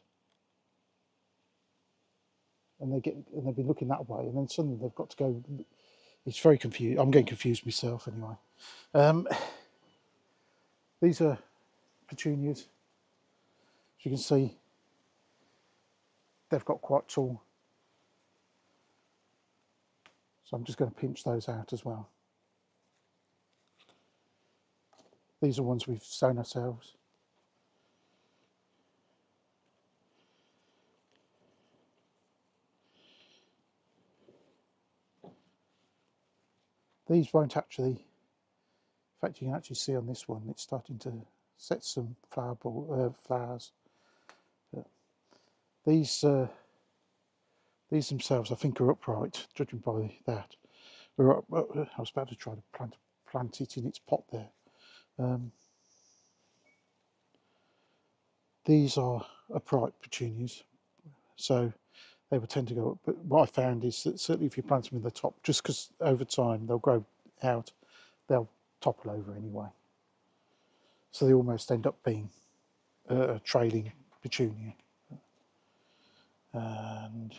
and they'll be looking that way, and then suddenly they've got to go It's very confused. I'm getting confused myself anyway. These are petunias. As you can see, they've got quite tall. So I'm just going to pinch those out as well. These are ones we've sown ourselves. These won't actually, in fact you can actually see on this one, it's starting to set some flowers. These themselves I think are upright, judging by that. I was about to try to plant it in its pot there. These are upright petunias, so they would tend to go up. But what I found is that certainly if you plant them in the top, just because over time they'll grow out, they'll topple over anyway. So they almost end up being a trailing petunia. And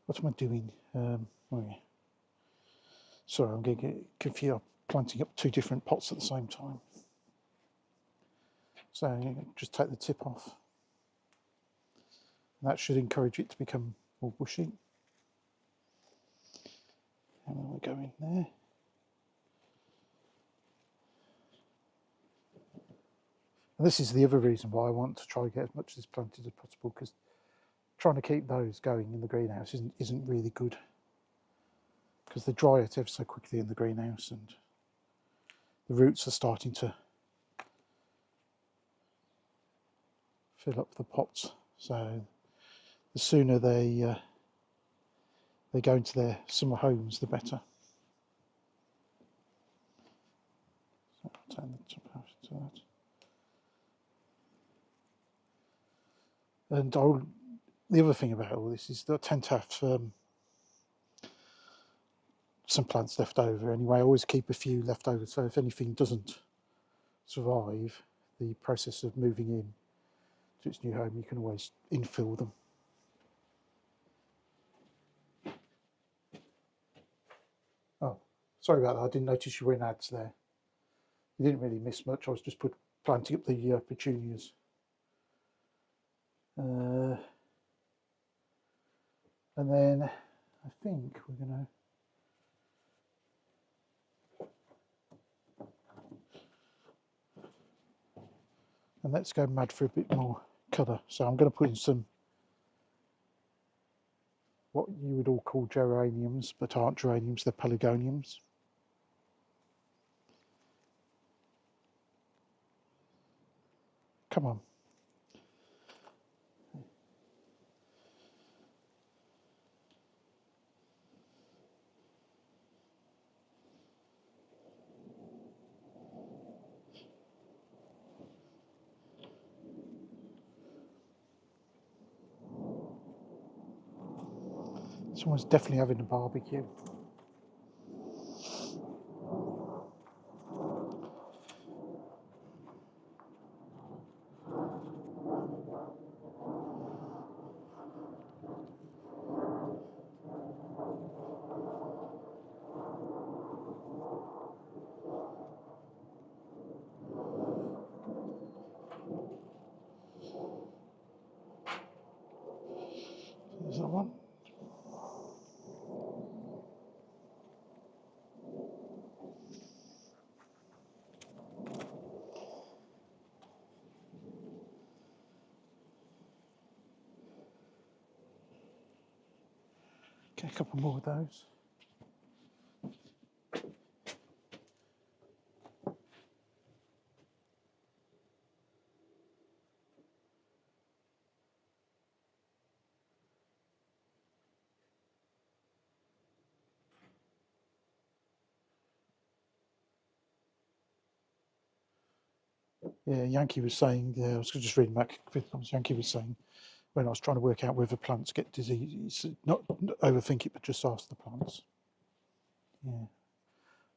what am I doing? Oh yeah. Sorry, I'm going to get confused. I'm planting up two different pots at the same time. So just take the tip off. And that should encourage it to become more bushy. And then we'll go in there. And this is the other reason why I want to try to get as much of this planted as possible, because trying to keep those going in the greenhouse isn't really good, because they dry out ever so quickly in the greenhouse and the roots are starting to fill up the pots. So the sooner they go into their summer homes, the better. So I'll turn the top out to that. And the other thing about all this is that I tend to have some plants left over anyway. I always keep a few left over, so if anything doesn't survive the process of moving in to its new home, you can always infill them. Oh, sorry about that, I didn't notice you were in ads there. You didn't really miss much. I was just planting up the petunias. And then I think we're going to and let's go mad for a bit more colour. So I'm going to put in some what you would all call geraniums, but aren't geraniums, they're pelargoniums. Come on. Someone's definitely having a barbecue. There's that one. Get a couple more of those. Yeah, Yankee was saying, I was just reading back, Yankee was saying, when I was trying to work out whether plants get disease, not overthink it, but just ask the plants. Yeah.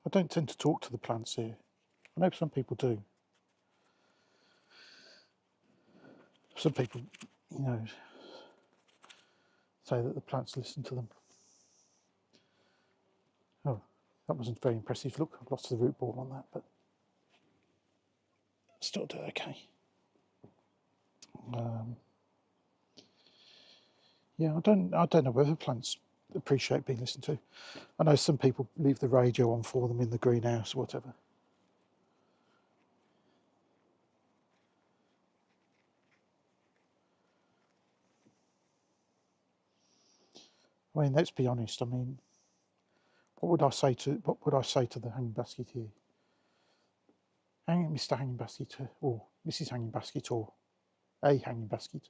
I don't tend to talk to the plants here. I know some people do. Some people, you know, say that the plants listen to them. Oh, that wasn't very impressive. Look, I've lost the root ball on that, but still do okay. Yeah, I don't know whether plants appreciate being listened to. I know some people leave the radio on for them in the greenhouse or whatever. I mean, let's be honest. I mean, what would I say to the hanging basket here? Mr. Hanging Basket, or Mrs. Hanging Basket, or a hanging basket.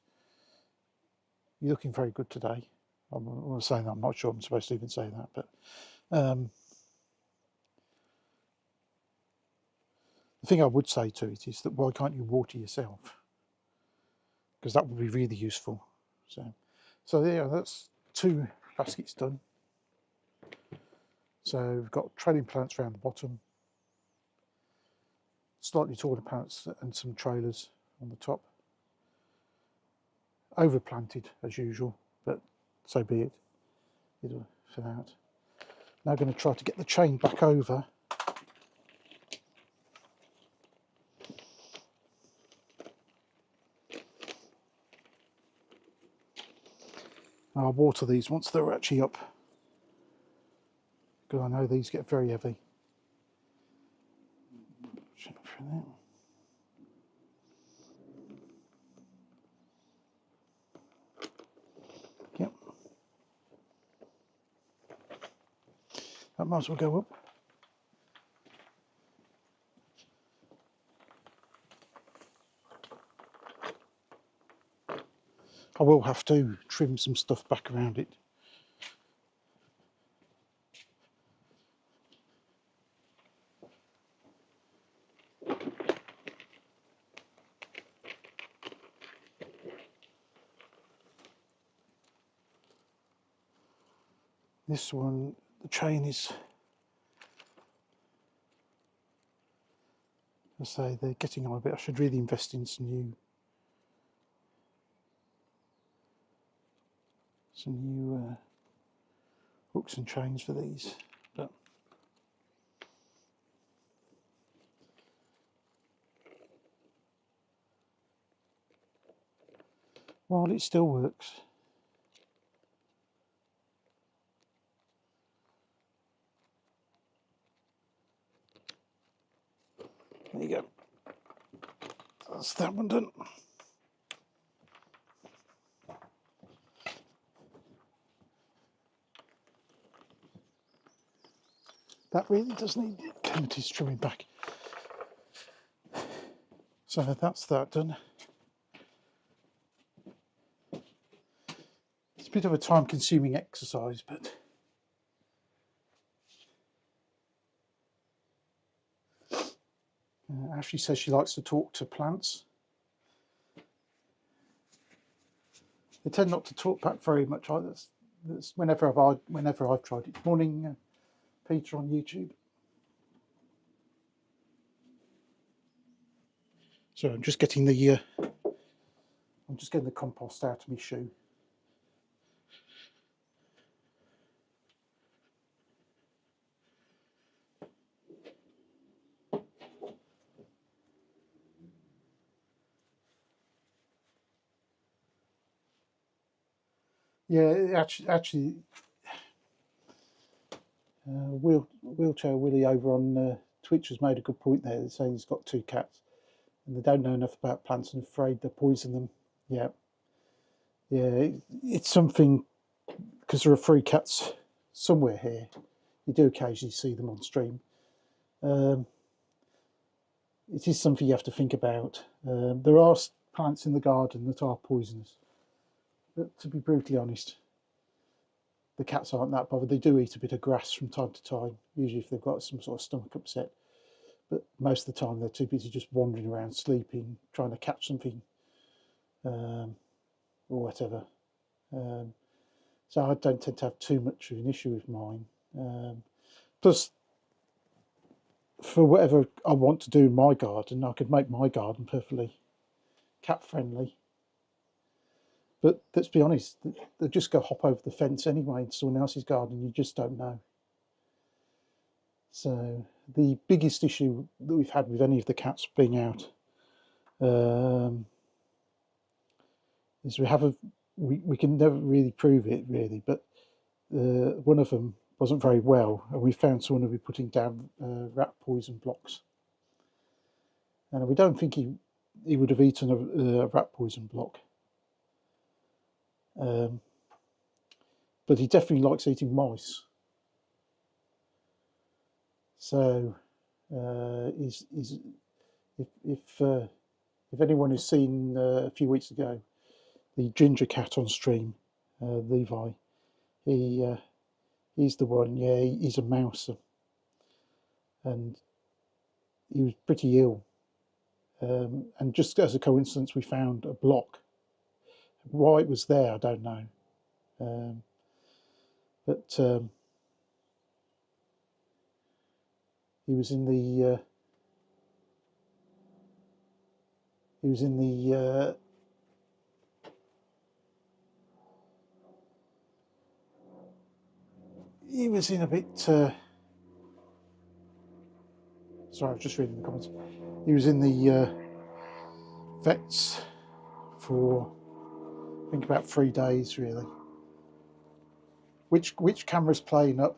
You're looking very good today. I'm saying that, I'm not sure I'm supposed to even say that, but the thing I would say to it is that why can't you water yourself? Because that would be really useful. So yeah, that's 2 baskets done. So we've got trailing plants around the bottom, slightly taller plants and some trailers on the top. Overplanted as usual, but so be it. It'll fill out. Now I'm going to try to get the chain back over. I'll water these once they're actually up, because I know these get very heavy. Yep. That might as well go up. I will have to trim some stuff back around it. This one, the chain is, I say, they're getting on a bit. I should really invest in some new hooks and chains for these. But while it still works, there you go. That's that one done. That really does need Cottage trimming back. So that's that done. It's a bit of a time-consuming exercise, but Ashley says she likes to talk to plants. They tend not to talk back very much. That's whenever I've tried it. Morning, Peter on YouTube. So I'm just getting the compost out of my shoe. Yeah, actually, wheelchair Willie over on Twitch has made a good point there. They're saying he's got 2 cats and they don't know enough about plants and afraid they poison them. Yeah, it's something, because there are 3 cats somewhere here. You do occasionally see them on stream. It is something you have to think about. There are plants in the garden that are poisonous, but to be brutally honest, the cats aren't that bothered. They do eat a bit of grass from time to time, usually if they've got some sort of stomach upset, but most of the time they're too busy just wandering around, sleeping, trying to catch something, or whatever. So I don't tend to have too much of an issue with mine. Plus, for whatever I want to do in my garden, I could make my garden perfectly cat friendly. But let's be honest, they just go hop over the fence anyway in someone else's garden. You just don't know. So the biggest issue that we've had with any of the cats being out is we can never really prove it really, but one of them wasn't very well, and we found someone who was putting down rat poison blocks, and we don't think he would have eaten a rat poison block, but he definitely likes eating mice. So he's if anyone has seen a few weeks ago the ginger cat on stream, Levi, he's the one. Yeah, he's a mouser, and he was pretty ill. And just as a coincidence, we found a block. Why it was there, I don't know. But he was in the he was in the he was in a bit. Sorry, I was just reading the comments. He was in the vets for I think about 3 days, really. Which camera's playing up?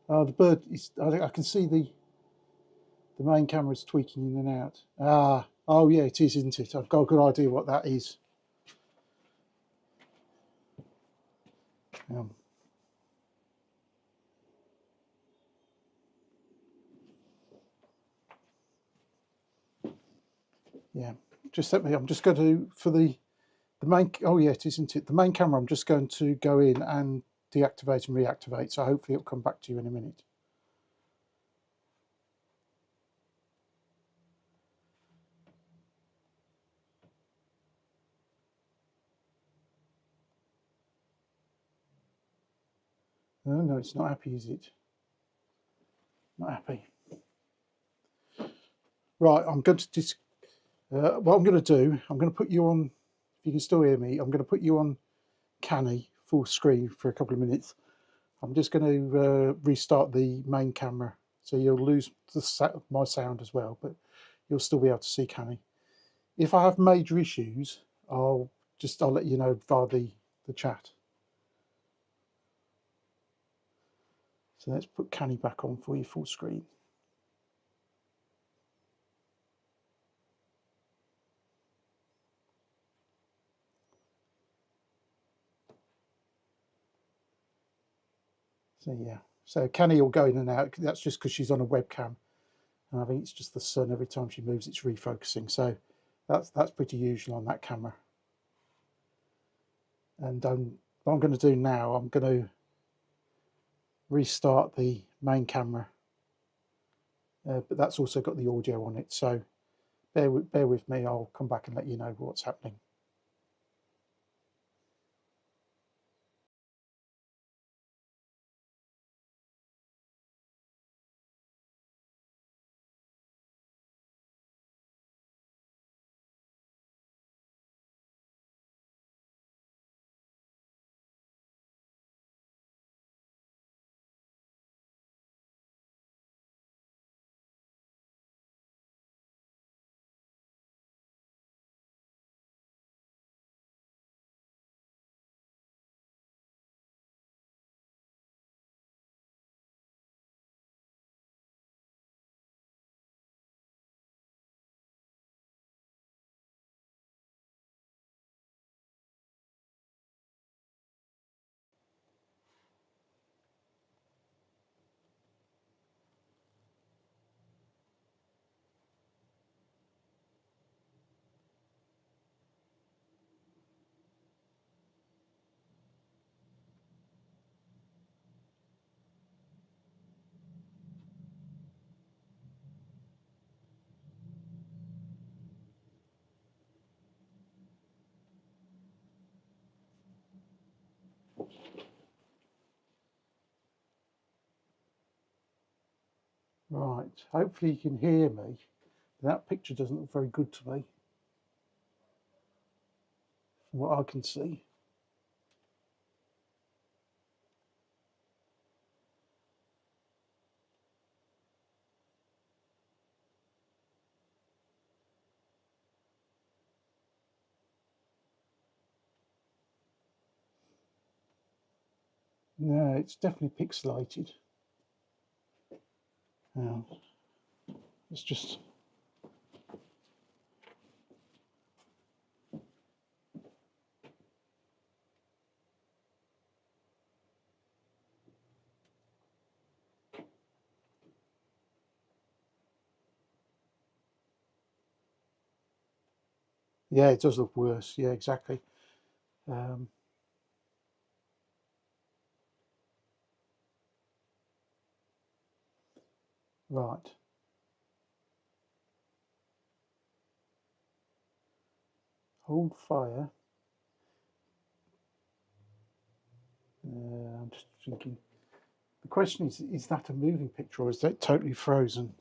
Oh, the bird is. I can see the main camera's tweaking in and out. Oh yeah, it is, isn't it? I've got a good idea what that is. Um, yeah, just let me. I'm just going to for the main. Oh yeah, it is, isn't it? The main camera. I'm just going to go in and deactivate and reactivate. So hopefully it'll come back to you in a minute. Oh, no, it's not happy, is it? Not happy. Right, I'm going to what I'm going to do. I'm going to put you on. If you can still hear me, I'm going to put you on canny full screen for a couple of minutes. I'm just going to restart the main camera, so you'll lose my sound as well, but you'll still be able to see canny. If I have major issues, I'll let you know via the chat. So let's put canny back on for you full screen. So yeah, so canny will go in and out. That's just because she's on a webcam, and I think it's just the sun. Every time she moves, it's refocusing. So that's pretty usual on that camera. And what I'm going to do now, I'm going to restart the main camera, but that's also got the audio on it. So bear with me. I'll come back and let you know what's happening. Right, hopefully you can hear me. That picture doesn't look very good to me. from what I can see. No, it's definitely pixelated. Now, it's just... Yeah, it does look worse. Yeah, exactly. Right. Hold fire. I'm just thinking. The question is that a moving picture or is that totally frozen?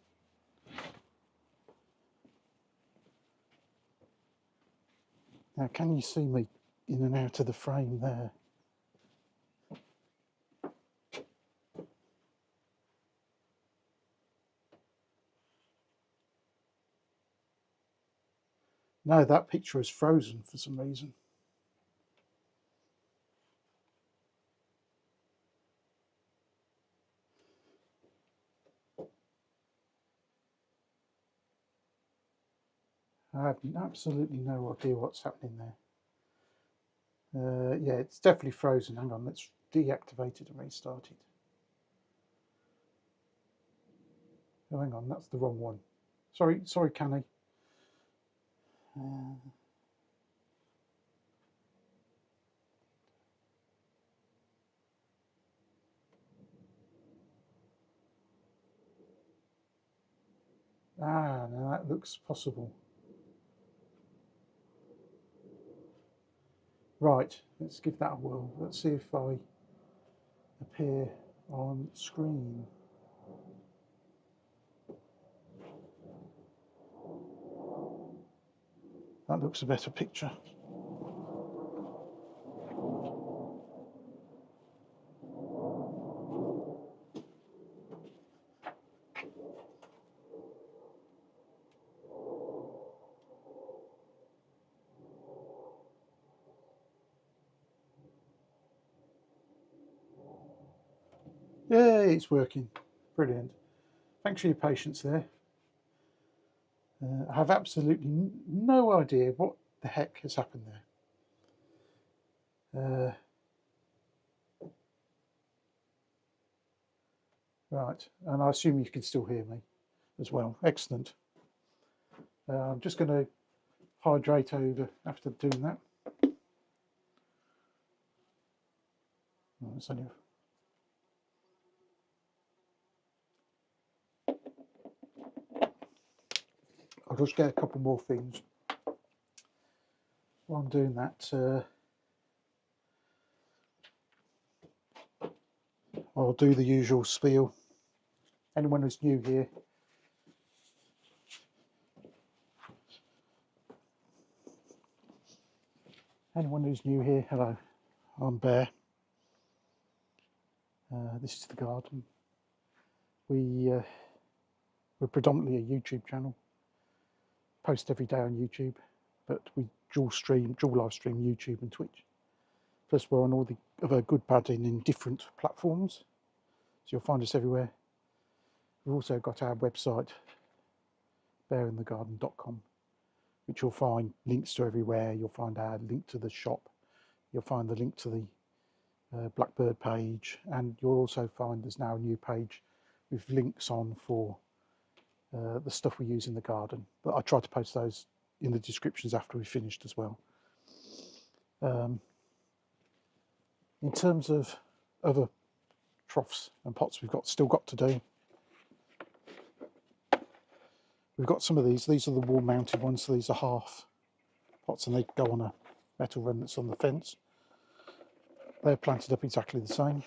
Now, can you see me in and out of the frame there? No, that picture is frozen for some reason. I have absolutely no idea what's happening there. Yeah, it's definitely frozen. Hang on, let's deactivate it and restart it. Oh, hang on, that's the wrong one. Sorry, Canny. Now that looks possible. Right, let's give that a whirl. Let's see if I appear on screen. That looks a better picture. Yay, it's working. Brilliant. Thanks for your patience there. I have absolutely no idea what the heck has happened there. Right, and I assume you can still hear me as well. Excellent. I'm just going to hydrate over after doing that. Oh, it's only... I'll just get a couple more things while I'm doing that. I'll do the usual spiel. Anyone who's new here, hello, I'm Bear. This is the garden. We're predominantly a YouTube channel, post every day on YouTube, but we dual live stream YouTube and Twitch. Plus, we're on all the other good padding in different platforms, so you'll find us everywhere. We've also got our website, bearinthegarden.com, which you'll find links to everywhere. You'll find our link to the shop, you'll find the link to the Blackbird page, and you'll also find there's now a new page with links on for the stuff we use in the garden. But I try to post those in the descriptions after we've finished as well. In terms of other troughs and pots still got to do, we've got some of these. These are the wall mounted ones, so these are half pots and they go on a metal run that's on the fence. They're planted up exactly the same.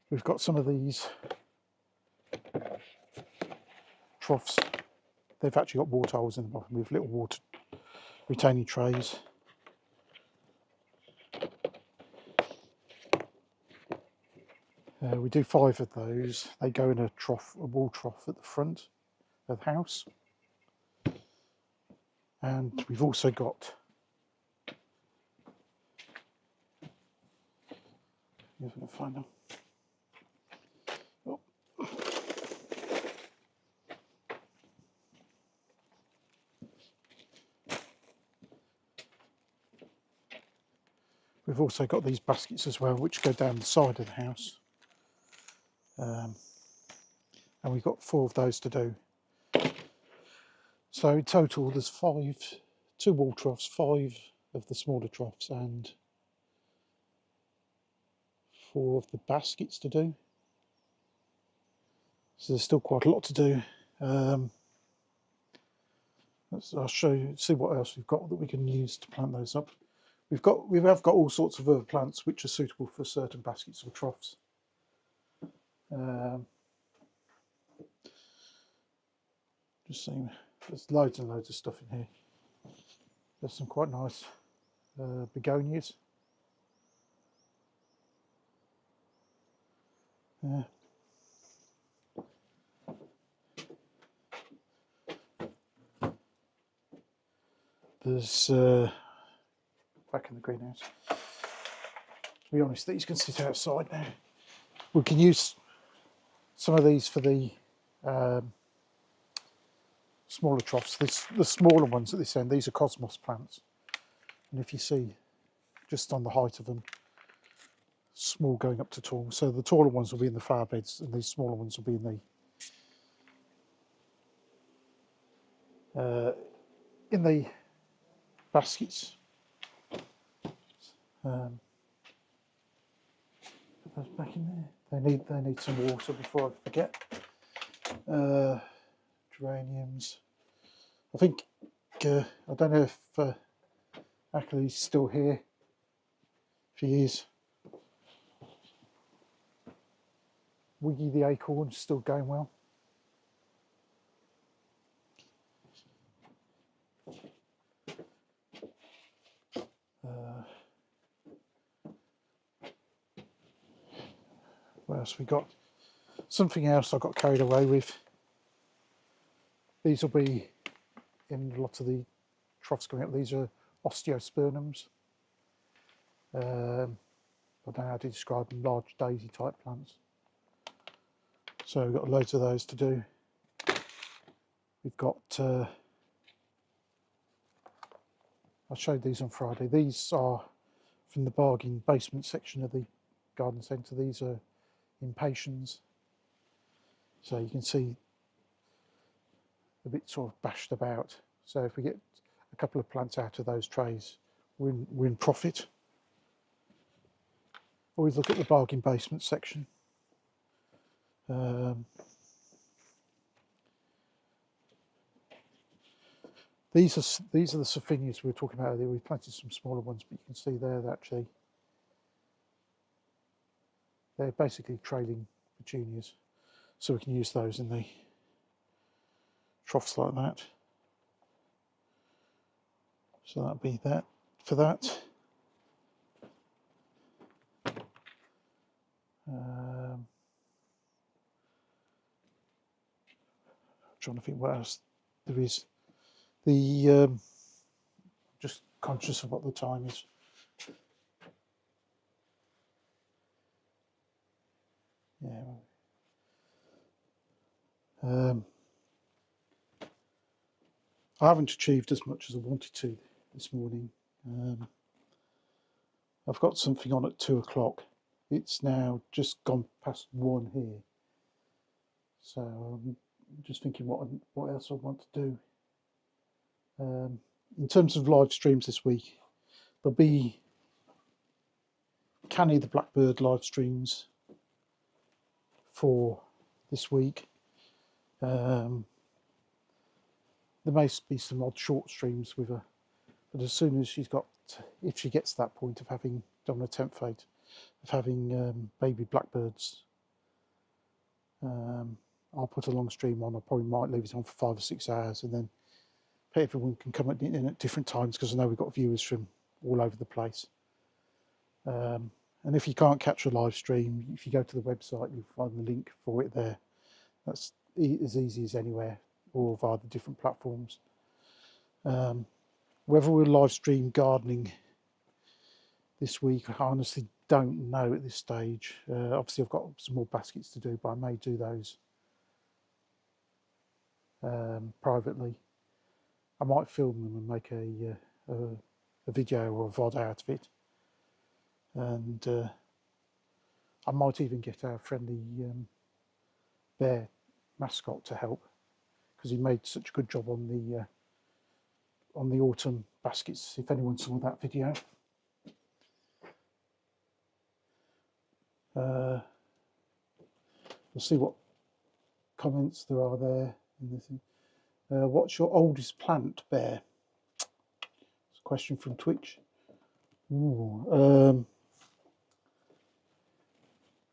We've got some of these troughs. they've actually got water holes in the bottom with little water retaining trays. We do 5 of those. They go in a trough, a wall trough at the front of the house. And we've also got, if I can find them. Oh. We've also got these baskets as well, which go down the side of the house. And we've got 4 of those to do. So in total there's 5, 2 wall troughs, 5 of the smaller troughs and 4 of the baskets to do. So there's still quite a lot to do. I'll show you, see what else we've got that we can use to plant those up. We have got all sorts of other plants which are suitable for certain baskets or troughs. Just seeing, there's loads and loads of stuff in here. There's some quite nice begonias. There's back in the greenhouse. To be honest, these can sit outside now. We can use some of these for the smaller troughs. The smaller ones at this end, these are cosmos plants. And if you see, just on the height of them, small going up to tall. So the taller ones will be in the flower beds and these smaller ones will be in the baskets. Put those back in there. They need some water before I forget. Geraniums. I think I don't know if Achilles still here. If he is, Wiggy the acorn's still going well. What else we got? Something else I got carried away with. These will be in a lot of the troughs coming up. These are osteospermums. I don't know how to describe them, large daisy type plants. So we've got loads of those to do. We've got, I showed these on Friday. These are from the bargain basement section of the garden centre. These are impatiens. So you can see a bit sort of bashed about. So if we get a couple of plants out of those trays, we're in profit. Always look at the bargain basement section. These are the Sophinias we were talking about earlier. We planted some smaller ones, but you can see there that actually they're basically trailing petunias, so we can use those in the troughs like that. So that'll be that for that. Trying to think what else there is. The just conscious of what the time is. Yeah. I haven't achieved as much as I wanted to this morning. I've got something on at 2 o'clock. It's now just gone past 1 here. So I'm just thinking what else I want to do. In terms of live streams this week, there'll be Canny the Blackbird live streams for this week. There may be some odd short streams with her, but as soon as if she gets to that point of having done a temp fate, of having baby blackbirds, I'll put a long stream on. I probably might leave it on for 5 or 6 hours, and then everyone can come in at different times, because I know we've got viewers from all over the place. And if you can't catch a live stream, if you go to the website, you'll find the link for it there. That's as easy as anywhere, or via the different platforms. Whether we'll live stream gardening this week, I honestly don't know at this stage. Obviously I've got some more baskets to do, but I may do those privately. I might film them and make a video or a VOD out of it, and I might even get our friendly bear mascot to help, because he made such a good job on the autumn baskets. If anyone saw that video, we'll see what comments there are there in this. What's your oldest plant, Bear? It's a question from Twitch. Ooh,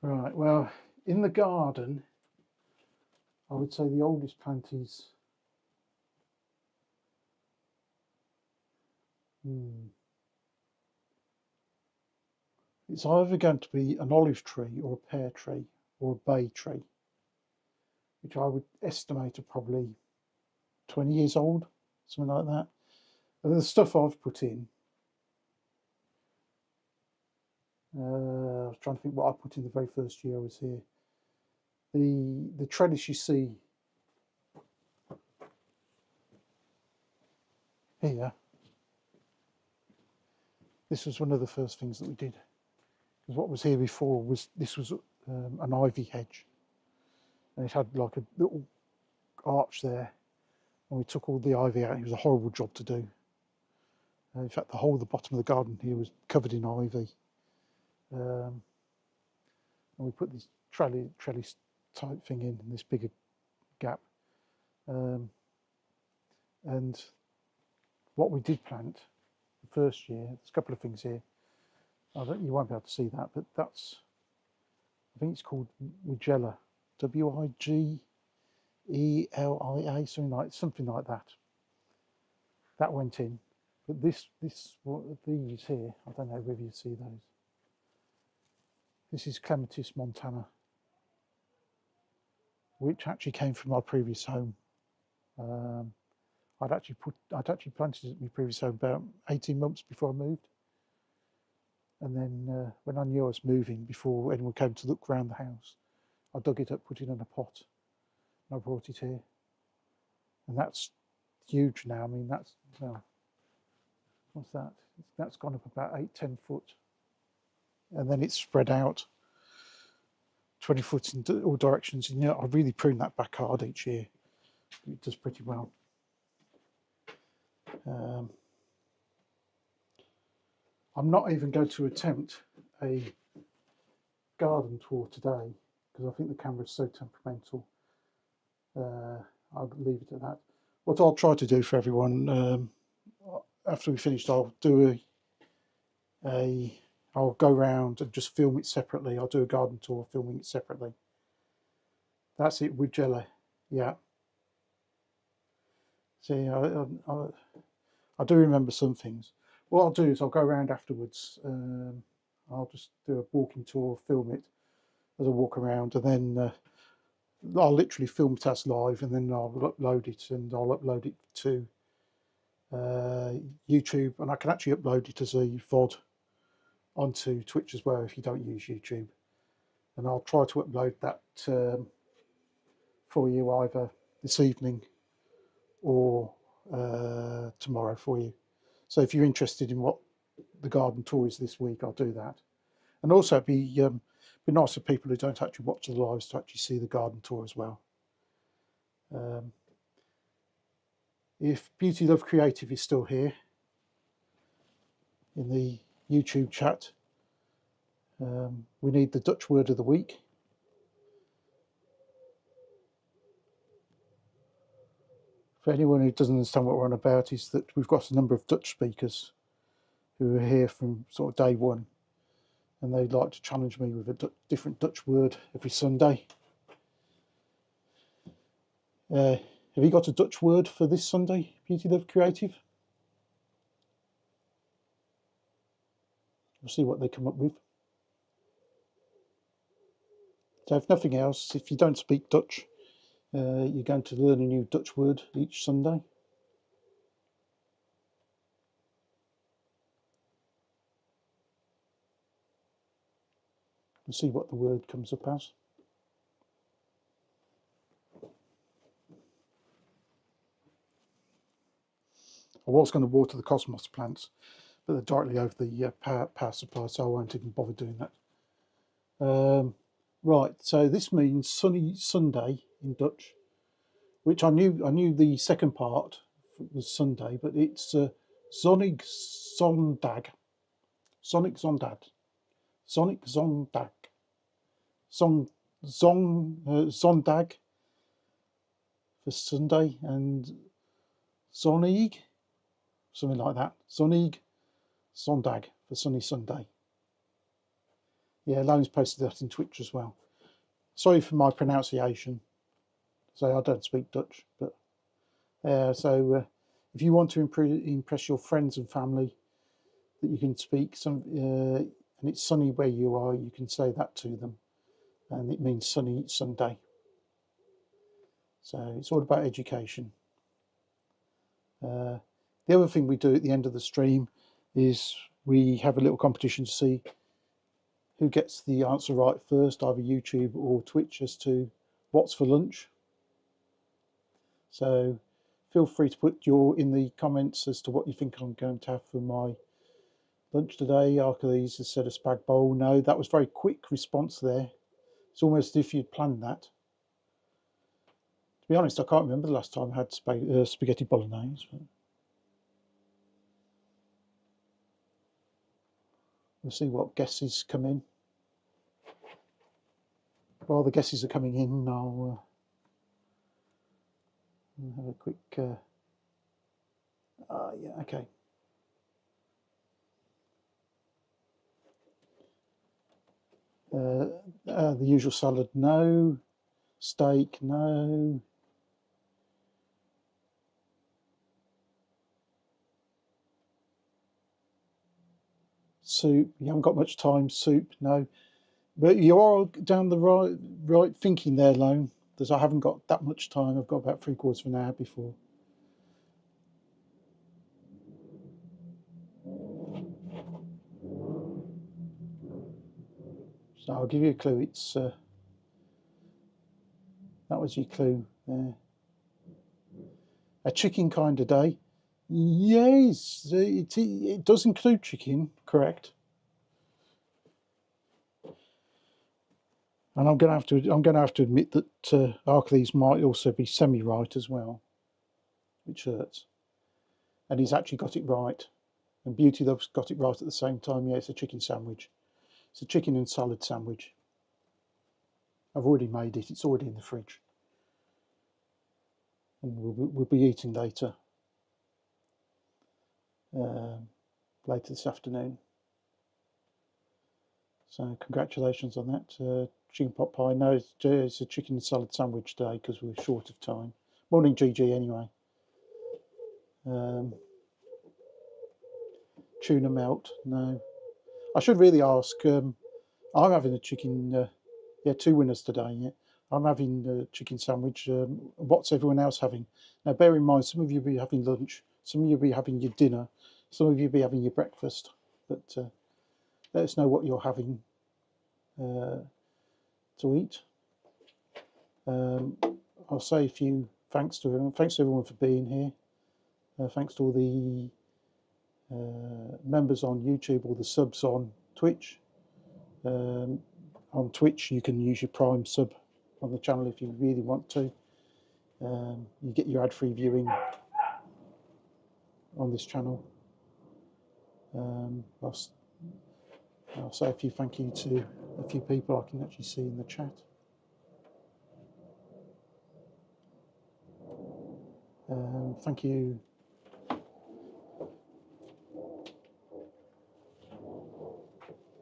right, well, in the garden, I would say the oldest plant is it's either going to be an olive tree or a pear tree or a bay tree, which I would estimate are probably 20 years old, something like that. And the stuff I've put in, I was trying to think what I put in the very first year I was here. The trellis you see here, this was one of the first things that we did, because what was here before was an ivy hedge, and it had like a little arch there, and we took all the ivy out. It was a horrible job to do. In fact, the whole of the bottom of the garden here was covered in ivy, and we put this trellis type thing in this bigger gap, and what we did plant the first year, there's a couple of things here. You won't be able to see that, but that's, I think it's called Wigella, Wigella, something like that. That went in, but these here, I don't know whether you see those. This is Clematis montana, which actually came from my previous home. I'd actually planted it in my previous home about 18 months before I moved. And then when I knew I was moving, before anyone came to look around the house, I dug it up, put it in a pot, and I brought it here. And that's huge now. I mean, that's, well, what's that? That's gone up about 8-10 foot. And then it's spread out 20 foot in all directions. And, I really prune that back hard each year. It does pretty well. I'm not even going to attempt a garden tour today, because I think the camera is so temperamental. I'll leave it at that. What I'll try to do for everyone, after we finished, I'll do I'll go around and just film it separately. I'll do a garden tour filming it separately. That's it with jelly. Yeah. See, I do remember some things. What I'll do is I'll go around afterwards. I'll just do a walking tour, film it as I walk around, and then I'll literally film it as live, and then I'll upload it, and I'll upload it to YouTube, and I can actually upload it as a VOD onto Twitch as well if you don't use YouTube. And I'll try to upload that for you either this evening or tomorrow for you. So if you're interested in what the garden tour is this week, I'll do that. And also it'd be nice for people who don't actually watch the lives to actually see the garden tour as well. If Beauty Love Creative is still here in the YouTube chat, we need the Dutch word of the week. For anyone who doesn't understand what we're on about, is that we've got a number of Dutch speakers who are here from sort of day one, and they'd like to challenge me with a different Dutch word every Sunday. Have you got a Dutch word for this Sunday, Beauty Love Creative? We'll see what they come up with. So if nothing else, if you don't speak Dutch, you're going to learn a new Dutch word each Sunday. And see what the word comes up as. I was going to water the cosmos plants, but they're directly over the power supply, so I won't even bother doing that. Right, so this means sunny Sunday in Dutch, which I knew the second part was Sunday, but it's zonnig zondag, sonic zondag, sonic zondag, zondag for Sunday, and zonnig, something like that, zonnig zondag for sunny Sunday. Yeah, Loans posted that in Twitch as well. Sorry for my pronunciation. So I don't speak Dutch, but if you want to impress your friends and family that you can speak some, and it's sunny where you are, you can say that to them, and it means sunny Sunday. So it's all about education. The other thing we do at the end of the stream is we have a little competition to see who gets the answer right first, either YouTube or Twitch, as to what's for lunch. So feel free to put in the comments as to what you think I'm going to have for my lunch today. Archiles has said a spag bowl. No, that was very quick response there. It's almost as if you'd planned that. To be honest, I can't remember the last time I had spaghetti bolognese. But we'll see what guesses come in. While the guesses are coming in, I'll have a quick... yeah, okay. The usual salad, no. Steak, no. Soup, you haven't got much time. Soup, no. But you are down the right thinking there, Lone, because I haven't got that much time. I've got about 3/4 of an hour before. So I'll give you a clue. It's that was your clue there. A chicken kind of day. Yes, it does include chicken, correct? And I'm going to have to admit that Archiles might also be semi-right as well, which hurts. And he's actually got it right. And Beauty Love's got it right at the same time. Yeah, it's a chicken sandwich. It's a chicken and salad sandwich. I've already made it. It's already in the fridge. And we'll be eating later. Later this afternoon. So congratulations on that. Chicken pot pie. No, it's a chicken and salad sandwich today because we're short of time. Morning, GG, anyway. Tuna melt. No. I should really ask. I'm having a chicken... yeah, 2 winners today, yeah. I'm having a chicken sandwich. What's everyone else having? Now, bear in mind, some of you will be having lunch. Some of you will be having your dinner. Some of you will be having your breakfast. But let us know what you're having to eat. I'll say a few thanks to everyone. Thanks to everyone for being here. Thanks to all the members on YouTube, all the subs on Twitch. On Twitch, you can use your Prime sub on the channel if you really want to. You get your ad-free viewing on this channel. I'll say a few thank you to a few people I can actually see in the chat. Thank you.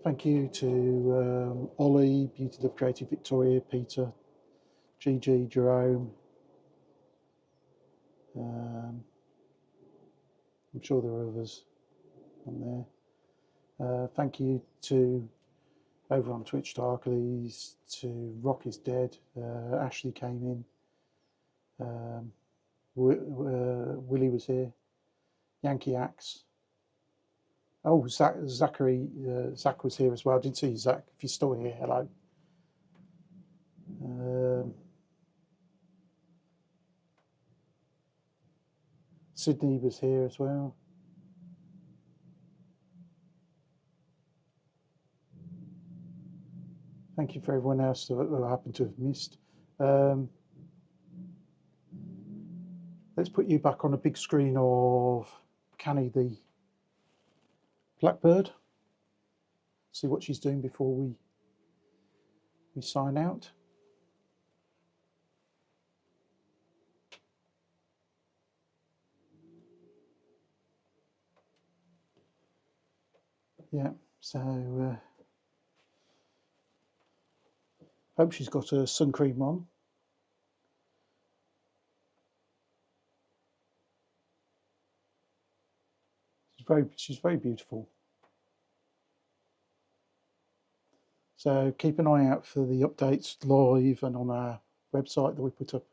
Thank you to Ollie, Beauty Love Creative, Victoria, Peter, GG, Jerome, I'm sure there are others on there. Thank you to over on Twitch to Hercules, to Rock is Dead, Ashley came in, Willie was here, Yankee Axe. Oh, Zachary, Zach was here as well. I didn't see you, Zach. If you're still here, hello. Sydney was here as well. Thank you for everyone else that I happen to have missed. Let's put you back on a big screen of Canny the Blackbird. See what she's doing before we sign out. Yeah, so hope she's got her sun cream on. She's very beautiful. So keep an eye out for the updates live and on our website that we put up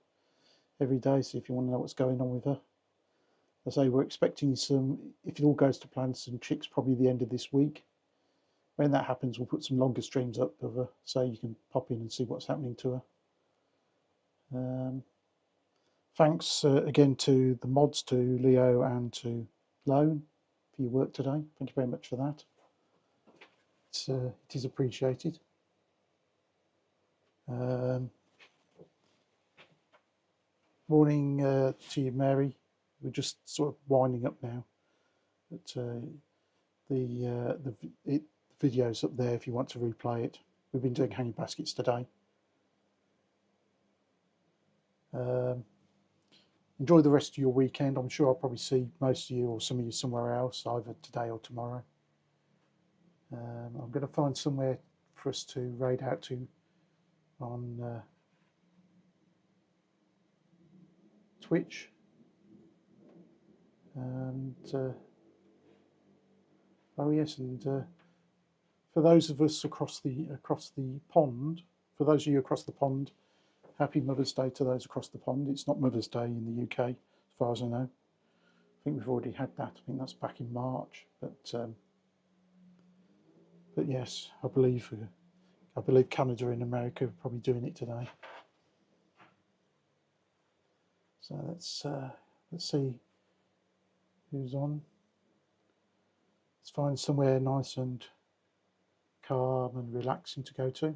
every day. So if you want to know what's going on with her, as I say, we're expecting some, if it all goes to plan, some chicks probably the end of this week. When that happens, we'll put some longer streams up of her so you can pop in and see what's happening to her. Thanks again to the mods, to Leo and to Lone for your work today. Thank you very much for that. It is appreciated. Morning to you, Mary. We're just sort of winding up now. But the video's up there if you want to replay it. We've been doing hanging baskets today. Enjoy the rest of your weekend. I'm sure I'll probably see most of you or some of you somewhere else, either today or tomorrow. I'm going to find somewhere for us to raid out to on Twitch. And oh yes, and for those of us across the pond, for those of you across the pond, happy Mother's Day to those across the pond. It's not Mother's Day in the UK, as far as I know. I think we've already had that. I think that's back in March. But yes, I believe Canada and America are probably doing it today. So let's see who's on. Let's find somewhere nice and calm and relaxing to go to.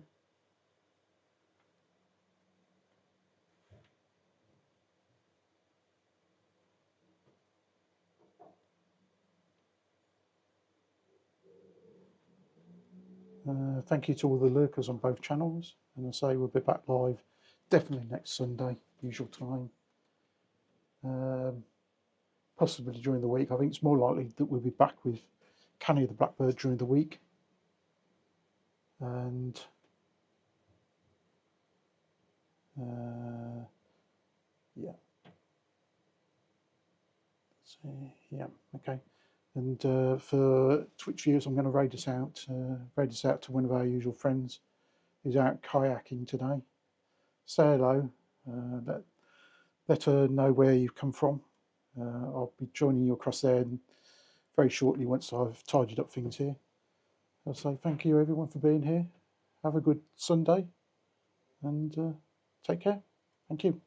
Thank you to all the lurkers on both channels, and I say we'll be back live definitely next Sunday, usual time. Possibly during the week. I think it's more likely that we'll be back with Canny the Blackbird during the week. And yeah. So, yeah, okay. And for Twitch viewers, I'm going to raid us out to one of our usual friends who's out kayaking today. Say hello. Let her know where you've come from. I'll be joining you across there very shortly once I've tidied up things here. I'll say thank you everyone for being here. Have a good Sunday and take care. Thank you.